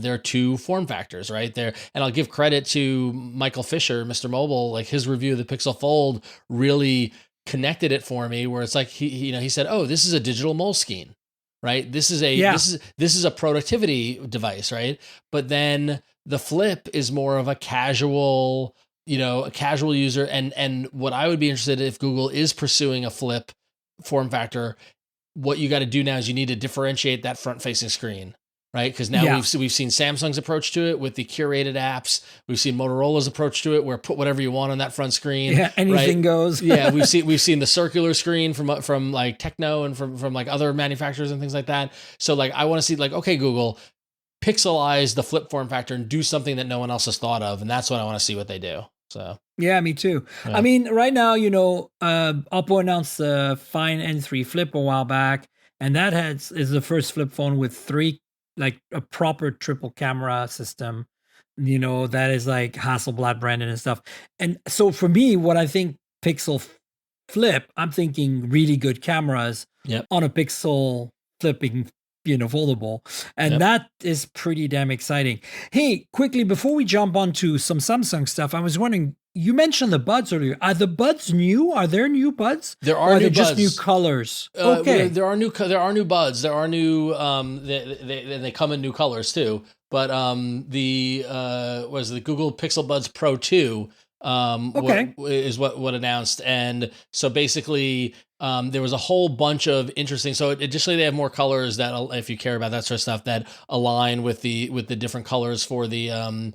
there are two form factors right there. And I'll give credit to Michael Fisher, Mr. Mobile, like his review of the Pixel Fold really connected it for me where it's like, he said, oh, this is a digital Moleskine, right? This is a productivity device, right? But then the Flip is more of a casual user. And what I would be interested in if Google is pursuing a Flip form factor, what you got to do now is you need to differentiate that front facing screen, right? Because now we've seen Samsung's approach to it with the curated apps. We've seen Motorola's approach to it where put whatever you want on that front screen. Yeah, anything goes. Yeah, we've seen the circular screen from like Techno and from like other manufacturers and things like that. So like I want to see like, okay, Google, pixelize the Flip form factor and do something that no one else has thought of, and that's what I want to see what they do. So yeah, me too. Yeah. I mean, right now, Oppo announced the Find N3 Flip a while back, and that is the first flip phone with three, like a proper triple camera system. That is like Hasselblad branded and stuff. And so for me, what I think Pixel Flip, I'm thinking really good cameras on a Pixel flipping foldable, and that is pretty damn exciting. Hey, quickly before we jump onto some Samsung stuff, I was wondering, you mentioned the buds earlier. Are the buds new? Are there new buds? There are new buds. Just new colors. Okay, there are new buds. There are new. They come in new colors too. But the Google Pixel Buds Pro 2 Okay. Is what announced. And so basically, there was a whole bunch of interesting. So additionally, they have more colors that, if you care about that sort of stuff, that align with the different colors for the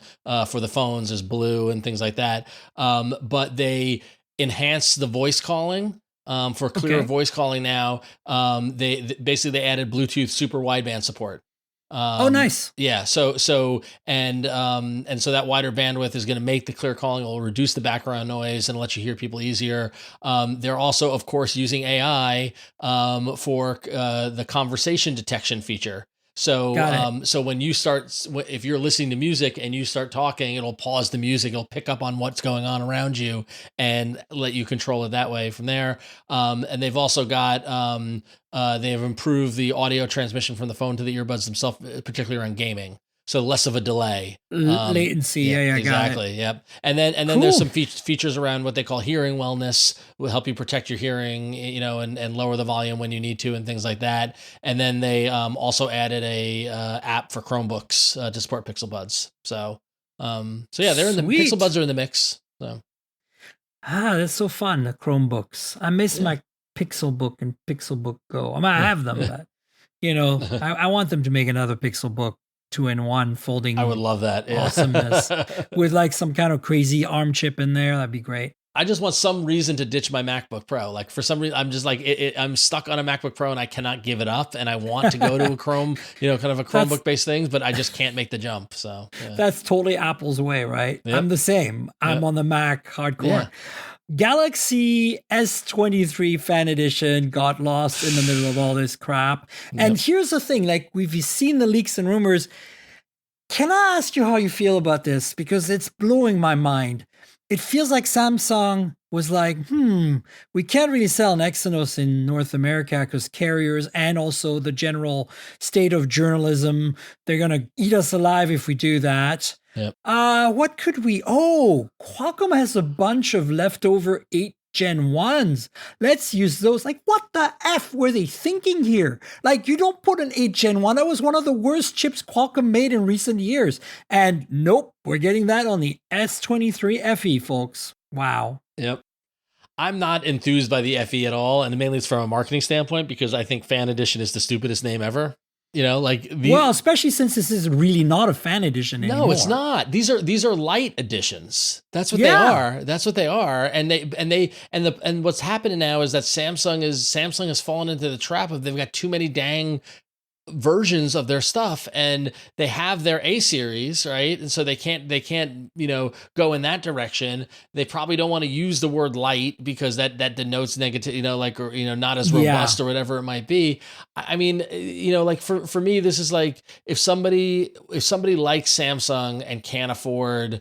phones, as blue and things like that. But they enhanced the voice calling. For clearer Okay. voice calling now, basically they added Bluetooth super wideband support. Oh, nice. Yeah. And so that wider bandwidth is going to make the clear calling. It will reduce the background noise and let you hear people easier. They're also, of course, using AI for the conversation detection feature. So, Got it. so when you start, if you're listening to music and you start talking, it'll pause the music. It'll pick up on what's going on around you and let you control it that way from there. And they've also got, they have improved the audio transmission from the phone to the earbuds themselves, particularly around gaming. So less of a delay. Latency. Yeah, exactly. got it. Yep. And then Cool. there's some features around what they call hearing wellness, will help you protect your hearing, and lower the volume when you need to, and things like that. And then they also added a app for Chromebooks to support Pixel Buds. So yeah, they're in the Sweet. Pixel Buds are in the mix. So That's so fun. The Chromebooks. I miss my Pixel Book and Pixel Book Go. I mean, I have them, but I want them to make another Pixel Book 2-in-1 folding. I would love that. Yeah. Awesomeness with like some kind of crazy ARM chip in there. That'd be great. I just want some reason to ditch my MacBook Pro. Like for some reason, I'm just like, I'm stuck on a MacBook Pro and I cannot give it up. And I want to go to a Chrome, kind of a Chromebook based thing, but I just can't make the jump. So yeah. That's totally Apple's way, right? Yep. I'm the same. I'm on the Mac hardcore. Yeah. Galaxy S23 Fan Edition got lost in the middle of all this crap. And here's the thing, like we've seen the leaks and rumors. Can I ask you how you feel about this? Because it's blowing my mind. It feels like Samsung was like, we can't really sell an Exynos in North America because carriers and also the general state of journalism, they're going to eat us alive if we do that. Yep. What could we? Oh, Qualcomm has a bunch of leftover 8 Gen 1s. Let's use those. Like, what the F were they thinking here? Like, you don't put an 8 Gen 1. That was one of the worst chips Qualcomm made in recent years. And nope, we're getting that on the S23 FE, folks. Wow. Yep. I'm not enthused by the FE at all. And mainly it's from a marketing standpoint, because I think Fan Edition is the stupidest name ever. Well, especially since this is really not a Fan Edition anymore. No, it's not. These are light editions. That's what they are. That's what they are. And what's happening now is that Samsung has fallen into the trap of they've got too many dang versions of their stuff, and they have their A series, right? And so they can't go in that direction. They probably don't want to use the word light because that denotes negative, not as robust or whatever it might be. I mean, for me, this is like if somebody likes Samsung and can't afford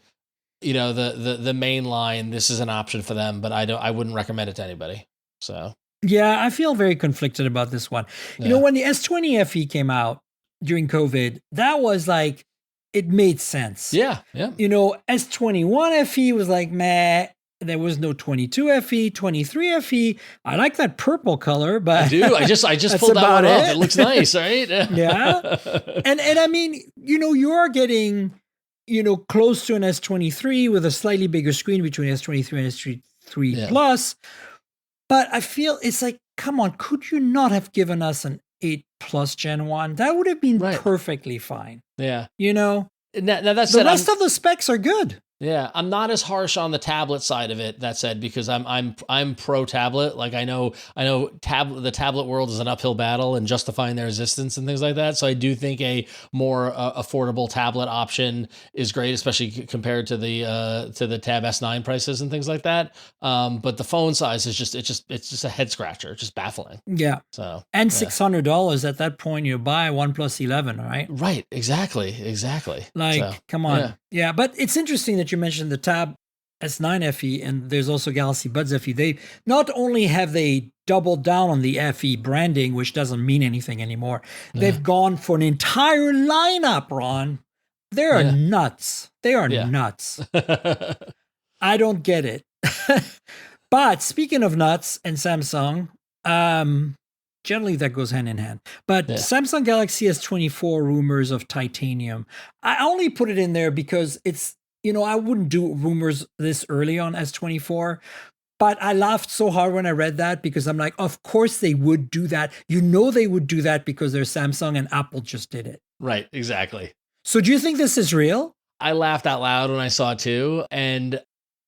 the main line, this is an option for them, but I wouldn't recommend it to anybody. So yeah, I feel very conflicted about this one. Yeah. When the S20 FE came out during COVID, that was like, it made sense. Yeah, yeah. S21 FE was like, meh. There was no 22 FE, 23 FE. I like that purple color, but I do. I just pulled that one off. It looks nice, right? Yeah. And I mean, you are getting, close to an S23 with a slightly bigger screen between S23 and S23 Plus. But I feel it's like, come on, could you not have given us an 8 Plus Gen 1? That would have been perfectly fine. Yeah. Now that said, the rest of the specs are good. Yeah, I'm not as harsh on the tablet side of it. That said, because I'm pro tablet. Like I know the tablet world is an uphill battle and justifying their existence and things like that. So I do think a more affordable tablet option is great, especially compared to the Tab S9 prices and things like that. But the phone size is just a head scratcher, just baffling. Yeah. So $600 at that point, you buy OnePlus 11, right? Right. Exactly. Like, come on. Yeah, but it's interesting that you mentioned the Tab S9 FE, and there's also Galaxy Buds FE. They not only have they doubled down on the FE branding, which doesn't mean anything anymore. They've gone for an entire lineup, Ron. They are nuts. They are nuts. I don't get it. But speaking of nuts and Samsung, generally that goes hand in hand. But Samsung Galaxy S24 rumors of titanium. I only put it in there because it's I wouldn't do rumors this early on S24. But I laughed so hard when I read that because I'm like, of course they would do that. They would do that because they're Samsung and Apple just did it. Right, exactly. So do you think this is real? I laughed out loud when I saw it too. And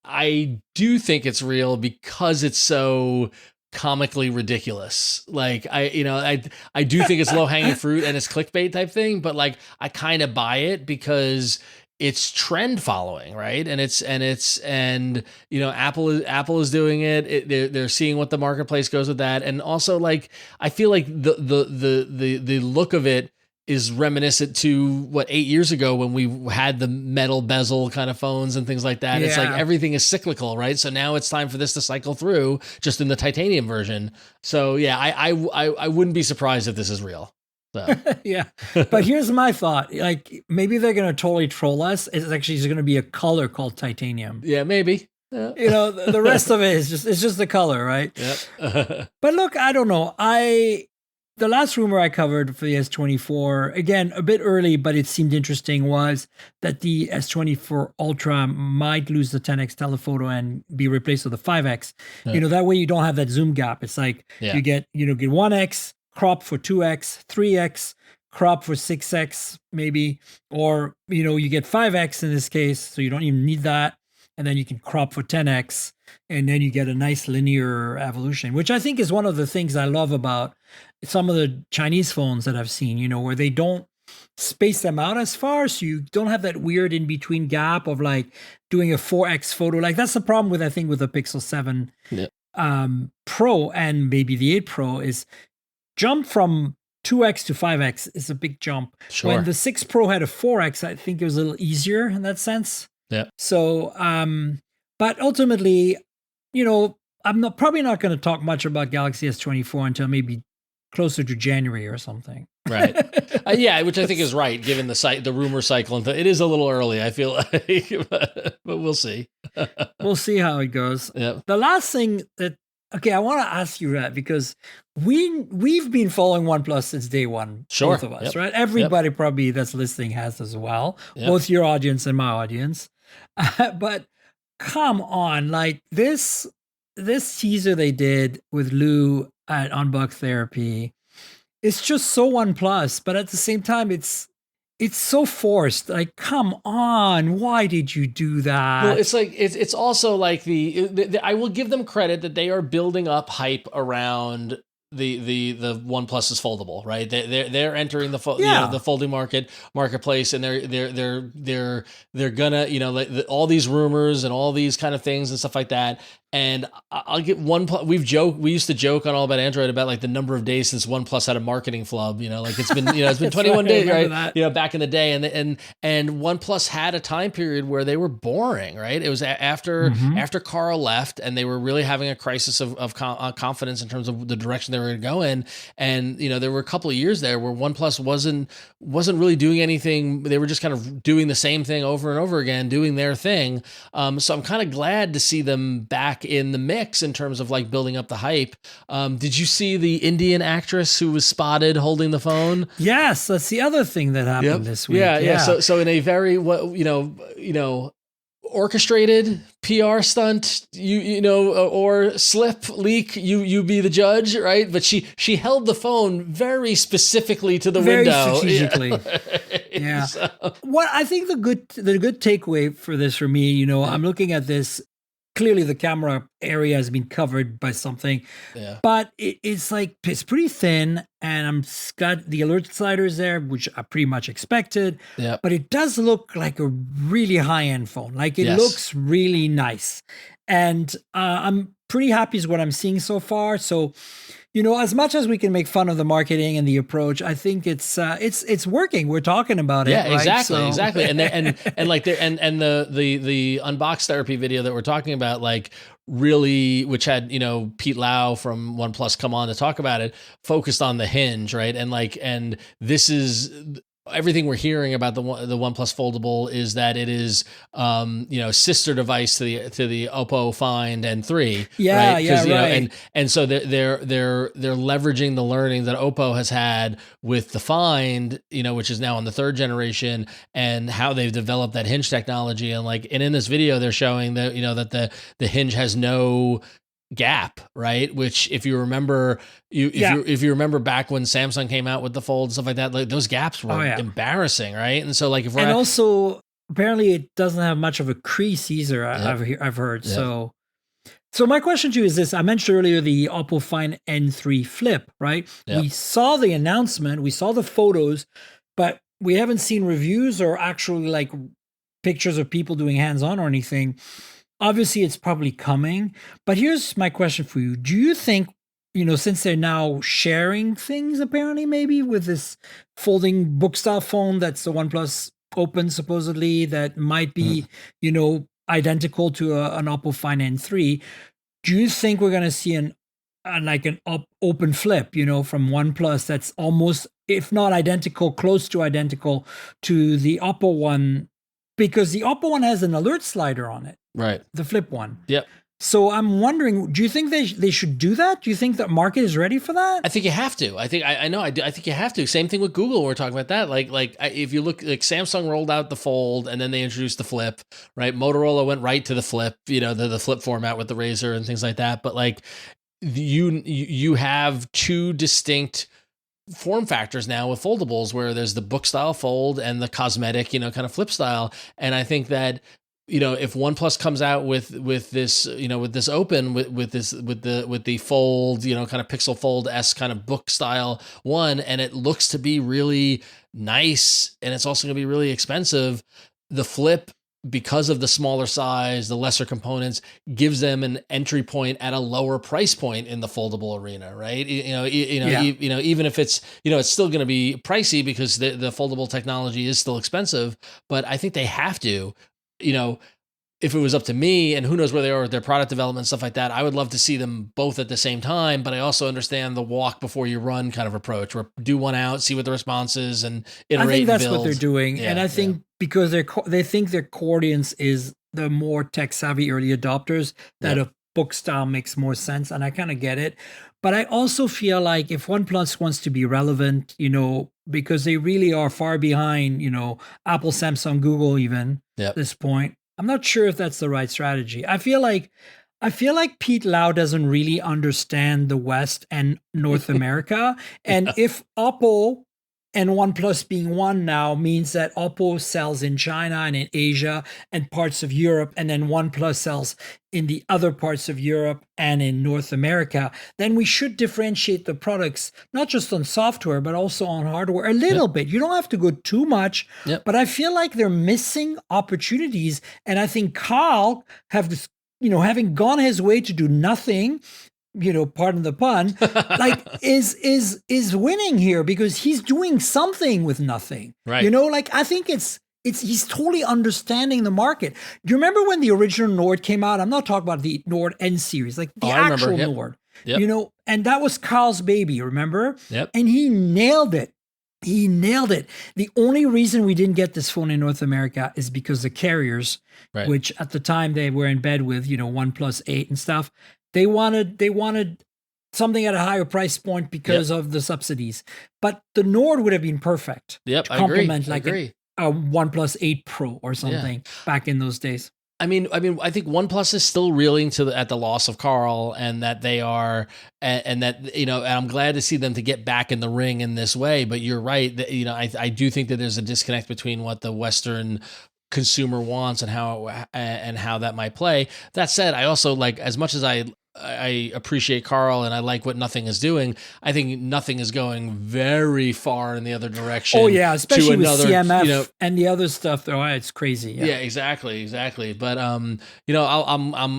I do think it's real because it's so comically ridiculous. Like I do think it's low hanging fruit and it's clickbait type thing, but like I kind of buy it because it's trend following, right? And Apple is doing it. They're seeing what the marketplace goes with that, and also like I feel like the look of it is reminiscent to what 8 years ago when we had the metal bezel kind of phones and things like that. Yeah. It's like everything is cyclical, right? So now it's time for this to cycle through, just in the titanium version. So yeah, I wouldn't be surprised if this is real. So. Yeah. But here's my thought. Like maybe they're going to totally troll us. It's going to be a color called titanium. Yeah, maybe. Yeah. The rest of it is just the color, right? Yep. But look, I don't know. The last rumor I covered for the S24, again, a bit early, but it seemed interesting, was that the S24 Ultra might lose the 10x telephoto and be replaced with a 5x. Yeah. That way you don't have that zoom gap. It's like you get 1x, crop for 2x, 3x, crop for 6x maybe, or you get 5x in this case, so you don't even need that, and then you can crop for 10x, and then you get a nice linear evolution, which I think is one of the things I love about some of the Chinese phones that I've seen, where they don't space them out as far, so you don't have that weird in between gap of like doing a 4x photo. Like that's the problem with the Pixel 7 Pro and maybe the 8 Pro is jump from 2x to 5x is a big jump. Sure. When the 6 Pro had a 4x, I think it was a little easier in that sense. Yeah. So, but ultimately, I'm probably not going to talk much about Galaxy S24 until maybe closer to January or something. Right. Yeah, which I think is right, given the rumor cycle. And it is a little early, I feel like, but we'll see. We'll see how it goes. Yeah. The last thing I want to ask you that because we've been following OnePlus since day one, sure. Both of us, right? Everybody probably that's listening has as well, both your audience and my audience. But come on, like this teaser they did with Lou at Unbox Therapy, it's just so OnePlus, but at the same time, it's so forced. Like, come on, why did you do that? Well, it's like it's also like the I will give them credit that they are building up hype around the OnePlus is foldable, right? They're entering the the folding marketplace, and they're gonna like all these rumors and all these kind of things and stuff like that. And I'll get OnePlus. We used to joke on All About Android about like the number of days since OnePlus had a marketing flub. Like it's been it's been 21 days, right? That. Back in the day, and OnePlus had a time period where they were boring, right? It was after Carl left, and they were really having a crisis of confidence in terms of the direction they were going to go in. And there were a couple of years there where OnePlus wasn't really doing anything. They were just kind of doing the same thing over and over again, doing their thing. So I'm kind of glad to see them back in the mix in terms of like building up the hype. Did you see the Indian actress who was spotted holding the phone? Yes, that's the other thing that happened this week. Yeah. So in a very orchestrated PR stunt, or slip leak, you be the judge, right? But she held the phone very specifically to the window, strategically. Yeah. So. What I think the good takeaway for this for me, I'm looking at this. Clearly, the camera area has been covered by something, but it's pretty thin, and I'm got the alert sliders there, which I pretty much expected. Yeah. But it does look like a really high-end phone. Like it looks really nice, and I'm pretty happy with what I'm seeing so far. So, as much as we can make fun of the marketing and the approach, I think it's working. We're talking about it. Yeah, right? Exactly. And the Unbox Therapy video that we're talking about, like really, which had Pete Lau from OnePlus come on to talk about it, focused on the hinge, right? And this is everything we're hearing about the OnePlus Foldable is that it is, sister device to the Oppo Find N3. Yeah, right? yeah, right. And so they're leveraging the learning that Oppo has had with the Find, which is now on the third generation, and how they've developed that hinge technology. And in this video, they're showing that that the hinge has no gap, right? Which, if you remember, if you remember back when Samsung came out with the Fold and stuff like that, those gaps were embarrassing, right? And so if we're also apparently it doesn't have much of a crease either. I've heard. Yep. So my question to you is this: I mentioned earlier the Oppo Find N3 Flip, right? Yep. We saw the announcement, we saw the photos, but we haven't seen reviews or actually pictures of people doing hands-on or anything. Obviously, it's probably coming, but here's my question for you. Do you think, since they're now sharing things, apparently, maybe with this folding book style phone that's the OnePlus Open, supposedly, that might be, identical to an Oppo Find N3, do you think we're going to see an open flip, from OnePlus that's almost, if not identical, close to identical to the Oppo one? Because the Oppo one has an alert slider on it. Right. The flip one. Yep. So I'm wondering, do you think they should do that? Do you think the market is ready for that? I think you have to. I think I know. I do. I think you have to. Same thing with Google. We're talking about that. If you look, Samsung rolled out the Fold and then they introduced the Flip. Right. Motorola went right to the Flip. The Flip format with the Razr and things like that. But you have two distinct form factors now with foldables, where there's the book style fold and the cosmetic, kind of flip style. And I think that, if OnePlus comes out with this, with this open, with the fold, kind of Pixel Fold S kind of book style one, and it looks to be really nice, and it's also going to be really expensive, the Flip, because of the smaller size, the lesser components, gives them an entry point at a lower price point in the foldable arena, right? Even if it's, it's still going to be pricey because the foldable technology is still expensive, but I think they have to, if it was up to me, and who knows where they are with their product development, stuff like that, I would love to see them both at the same time. But I also understand the walk before you run kind of approach, where do one out, see what the response is, and iterate. I think that's and build. What they're doing. Yeah, and I think because they think their core audience is the more tech savvy early adopters, that a book style makes more sense. And I kind of get it. But I also feel like if OnePlus wants to be relevant, because they really are far behind, Apple, Samsung, Google, even at this point, I'm not sure if that's the right strategy. I feel like Pete Lau doesn't really understand the West and North America. And if Oppo and OnePlus being one now means that Oppo sells in China and in Asia and parts of Europe, and then OnePlus sells in the other parts of Europe and in North America, then we should differentiate the products, not just on software, but also on hardware a little bit. You don't have to go too much, but I feel like they're missing opportunities. And I think Carl having gone his way to do nothing, pardon the pun, is winning here because he's doing something with nothing. Right. I think he's totally understanding the market. Do you remember when the original Nord came out? I'm not talking about the Nord N series, the actual Nord. Yep. And that was Carl's baby, remember? Yep. And he nailed it. He nailed it. The only reason we didn't get this phone in North America is because the carriers, which at the time they were in bed with, OnePlus 8 and stuff, they wanted something at a higher price point because of the subsidies. But the Nord would have been perfect to complement a OnePlus 8 Pro or something back in those days. I mean, I think OnePlus is still reeling at the loss of Carl, and that they are, and that, and I'm glad to see them to get back in the ring in this way. But you're right, that, I do think that there's a disconnect between what the Western consumer wants and how that might play. That said, I also, as much as I appreciate Carl and I like what Nothing is doing, I think Nothing is going very far in the other direction. Oh yeah, especially with CMF and the other stuff. Oh, it's crazy. Yeah, exactly. But I'm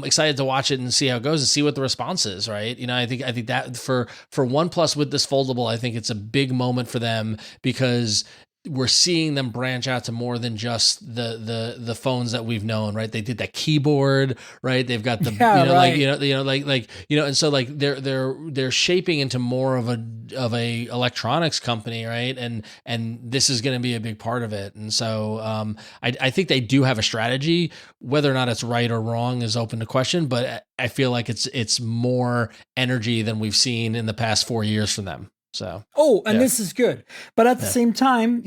excited to watch it and see how it goes and see what the response is. Right. I think that for OnePlus with this foldable, I think it's a big moment for them because we're seeing them branch out to more than just the phones that we've known, right? They did that keyboard, right? They've got the and so like they're shaping into more of a electronics company, right? And this is going to be a big part of it. And so I think they do have a strategy. Whether or not it's right or wrong is open to question, but I feel like it's more energy than we've seen in the past 4 years from them. So, this is good. But at the same time,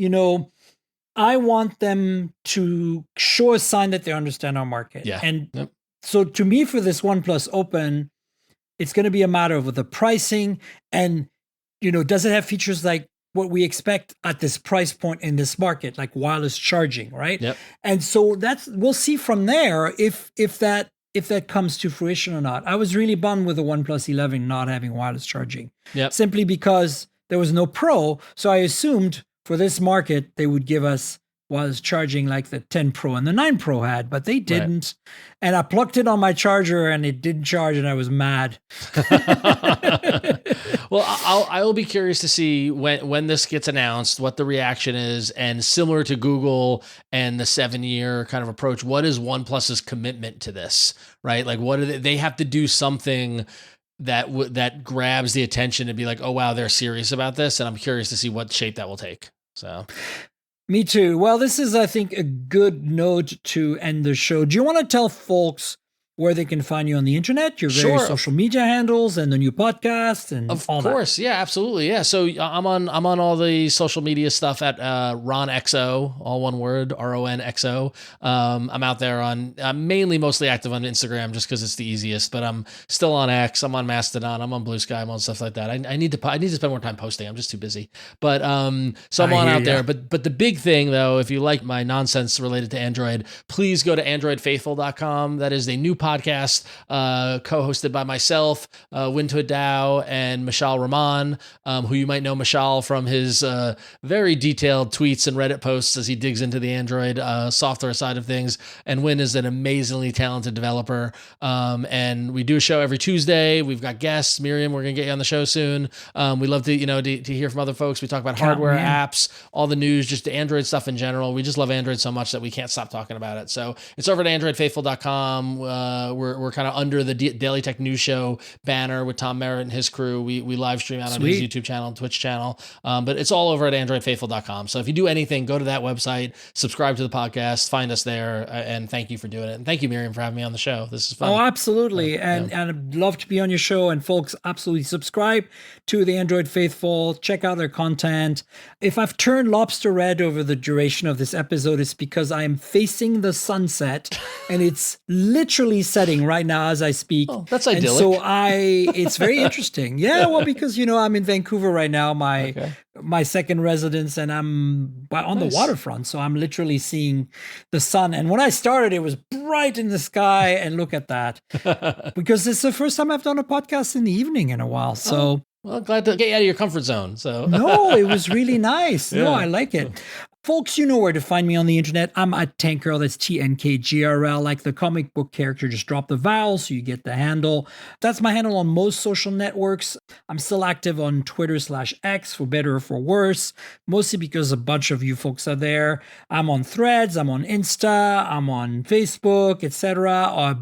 I want them to show a sign that they understand our market. Yeah. And so to me, for this OnePlus Open, it's going to be a matter of the pricing and, does it have features like what we expect at this price point in this market, like wireless charging, right? Yep. And so we'll see from there if that comes to fruition or not. I was really bummed with the OnePlus 11 not having wireless charging. Yep. Simply because there was no Pro. So I assumed for this market, they would give us wireless charging like the 10 Pro and the 9 Pro had, but they didn't. Right. And I plugged it on my charger and it didn't charge and I was mad. Well, I'll be curious to see when this gets announced, what the reaction is, and similar to Google and the 7-year kind of approach, what is OnePlus's commitment to this, right? Like, what do they have to do something that grabs the attention and be like, oh wow, they're serious about this, and I'm curious to see what shape that will take. So. Me too. Well, this is, I think, a good note to end the show. Do you want to tell folks where they can find you on the internet, your various social media handles, and the new podcast, and all that? Of course, yeah, absolutely, yeah. So I'm on all the social media stuff at RonXO, all one word, RONXO. I'm out there I'm mainly mostly active on Instagram just because it's the easiest, but I'm still on X. I'm on Mastodon. I'm on Blue Sky. I'm on stuff like that. I need to spend more time posting. I'm just too busy. But so I'm on out there. But the big thing though, if you like my nonsense related to Android, please go to AndroidFaithful.com. That is a new podcast co-hosted by myself, Wintour Dow, and Mishal Rahman, who you might know Mishal from his very detailed tweets and Reddit posts as he digs into the Android software side of things. And Win is an amazingly talented developer. And we do a show every Tuesday. We've got guests. Miriam, we're going to get you on the show soon. We love to hear from other folks. We talk about hardware, apps, all the news, just the Android stuff in general. We just love Android so much that we can't stop talking about it. So it's over at AndroidFaithful.com. We're kind of under the Daily Tech News Show banner with Tom Merritt and his crew. We live stream out on his YouTube channel and Twitch channel. But it's all over at AndroidFaithful.com. So if you do anything, go to that website, subscribe to the podcast, find us there, and thank you for doing it. And thank you, Miriam, for having me on the show. This is fun. Oh, absolutely. And I'd love to be on your show. And folks, absolutely subscribe to the Android Faithful. Check out their content. If I've turned lobster red over the duration of this episode, it's because I am facing the sunset and it's literally setting right now as I speak. Oh, that's idyllic. And so it's very interesting. Yeah, well, because, I'm in Vancouver right now, my second residence, and I'm on the waterfront. So I'm literally seeing the sun. And when I started, it was bright in the sky, and look at that. Because it's the first time I've done a podcast in the evening in a while. So well, glad to get you out of your comfort zone. So no, it was really nice. Yeah. No, I like it. Folks, you know where to find me on the internet. I'm at Tankgirl. That's TNKGRL. Like the comic book character, just drop the vowel so you get the handle. That's my handle on most social networks. I'm still active on Twitter/X, for better or for worse, mostly because a bunch of you folks are there. I'm on Threads. I'm on Insta. I'm on Facebook, etc.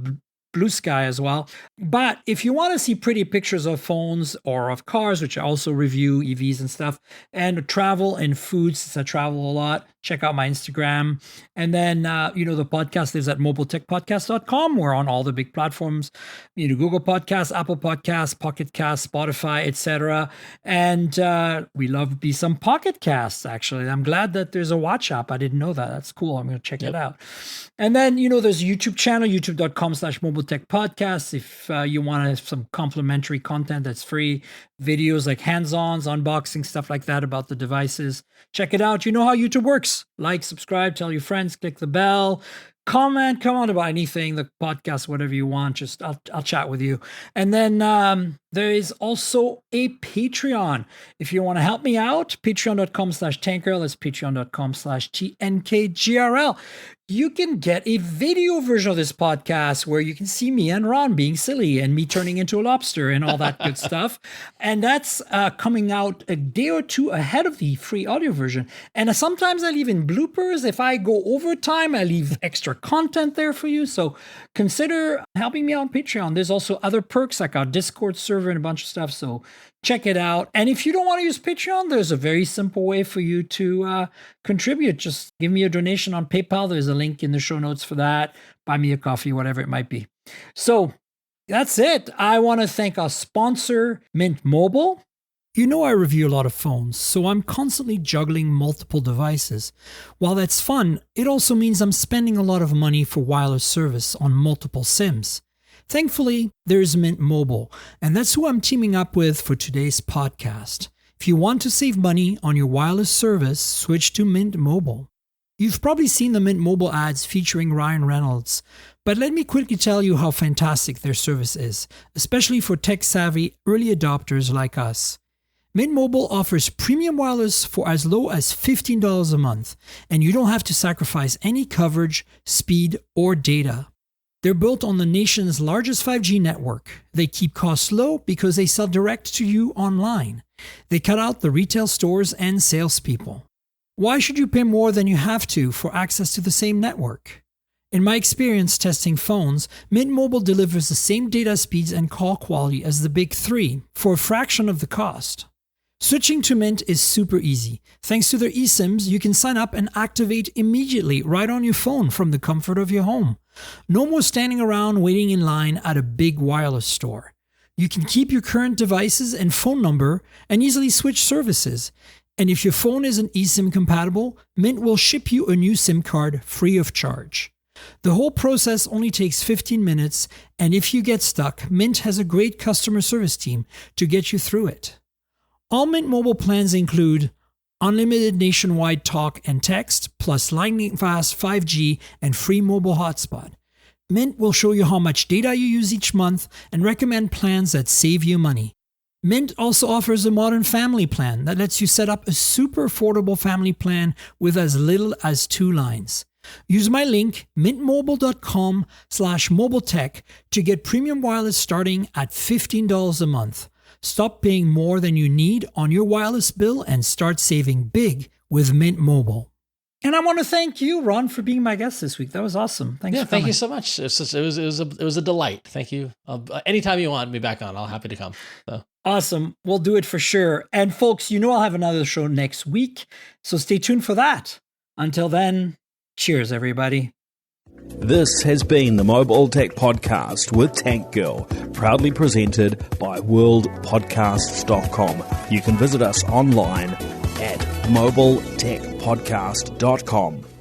Blue Sky as well. But if you want to see pretty pictures of phones or of cars, which I also review, EVs and stuff, and travel and food, since I travel a lot, check out my Instagram. And then, the podcast is at mobiletechpodcast.com. We're on all the big platforms, Google Podcasts, Apple Podcasts, Pocket Casts, Spotify, etc. And we love to be some Pocket Casts, actually. I'm glad that there's a watch app. I didn't know that. That's cool. I'm going to check it out. And then, there's a YouTube channel, youtube.com/mobiletechpodcast. If you want some complimentary content that's free, videos like hands-ons, unboxing, stuff like that about the devices, check it out. You know how YouTube works. Like, subscribe, tell your friends, click the bell, comment about anything, the podcast, whatever you want. Just I'll chat with you. And then there is also a Patreon. If you want to help me out, patreon.com/Tankgirl. That's patreon.com/TNKGRL. you can get a video version of this podcast where you can see me and Ron being silly and me turning into a lobster and all that good stuff. And that's coming out a day or two ahead of the free audio version. And sometimes I leave in bloopers. If I go over time, I leave extra content there for you. So consider helping me out on Patreon. There's also other perks like our Discord server and a bunch of stuff. So check it out. And if you don't want to use Patreon, there's a very simple way for you to contribute. Just give me a donation on PayPal. There's a link in the show notes for that. Buy me a coffee, whatever it might be. So that's it. I want to thank our sponsor, Mint Mobile. You know I review a lot of phones, so I'm constantly juggling multiple devices. While that's fun, it also means I'm spending a lot of money for wireless service on multiple SIMs. Thankfully, there's Mint Mobile, and that's who I'm teaming up with for today's podcast. If you want to save money on your wireless service, switch to Mint Mobile. You've probably seen the Mint Mobile ads featuring Ryan Reynolds, but let me quickly tell you how fantastic their service is, especially for tech-savvy early adopters like us. Mint Mobile offers premium wireless for as low as $15 a month, and you don't have to sacrifice any coverage, speed, or data. They're built on the nation's largest 5G network. They keep costs low because they sell direct to you online. They cut out the retail stores and salespeople. Why should you pay more than you have to for access to the same network? In my experience testing phones, Mint Mobile delivers the same data speeds and call quality as the big three for a fraction of the cost. Switching to Mint is super easy. Thanks to their eSIMs, you can sign up and activate immediately right on your phone from the comfort of your home. No more standing around waiting in line at a big wireless store. You can keep your current devices and phone number and easily switch services. And if your phone isn't eSIM compatible, Mint will ship you a new SIM card free of charge. The whole process only takes 15 minutes, and if you get stuck, Mint has a great customer service team to get you through it. All Mint Mobile plans include unlimited nationwide talk and text, plus lightning-fast 5G and free mobile hotspot. Mint will show you how much data you use each month and recommend plans that save you money. Mint also offers a modern family plan that lets you set up a super affordable family plan with as little as 2 lines. Use my link, mintmobile.com/mobiletech, to get premium wireless starting at $15 a month. Stop paying more than you need on your wireless bill and start saving big with Mint Mobile. And I want to thank you, Ron, for being my guest this week. That was awesome. Thanks for coming. Thank you so much. It was a delight. Thank you. Anytime you want me back on, I'll happy to come. So. Awesome. We'll do it for sure. And folks, I'll have another show next week, so stay tuned for that. Until then, cheers, everybody. This has been the Mobile Tech Podcast with Tank Girl, proudly presented by worldpodcasts.com. You can visit us online at mobiletechpodcast.com.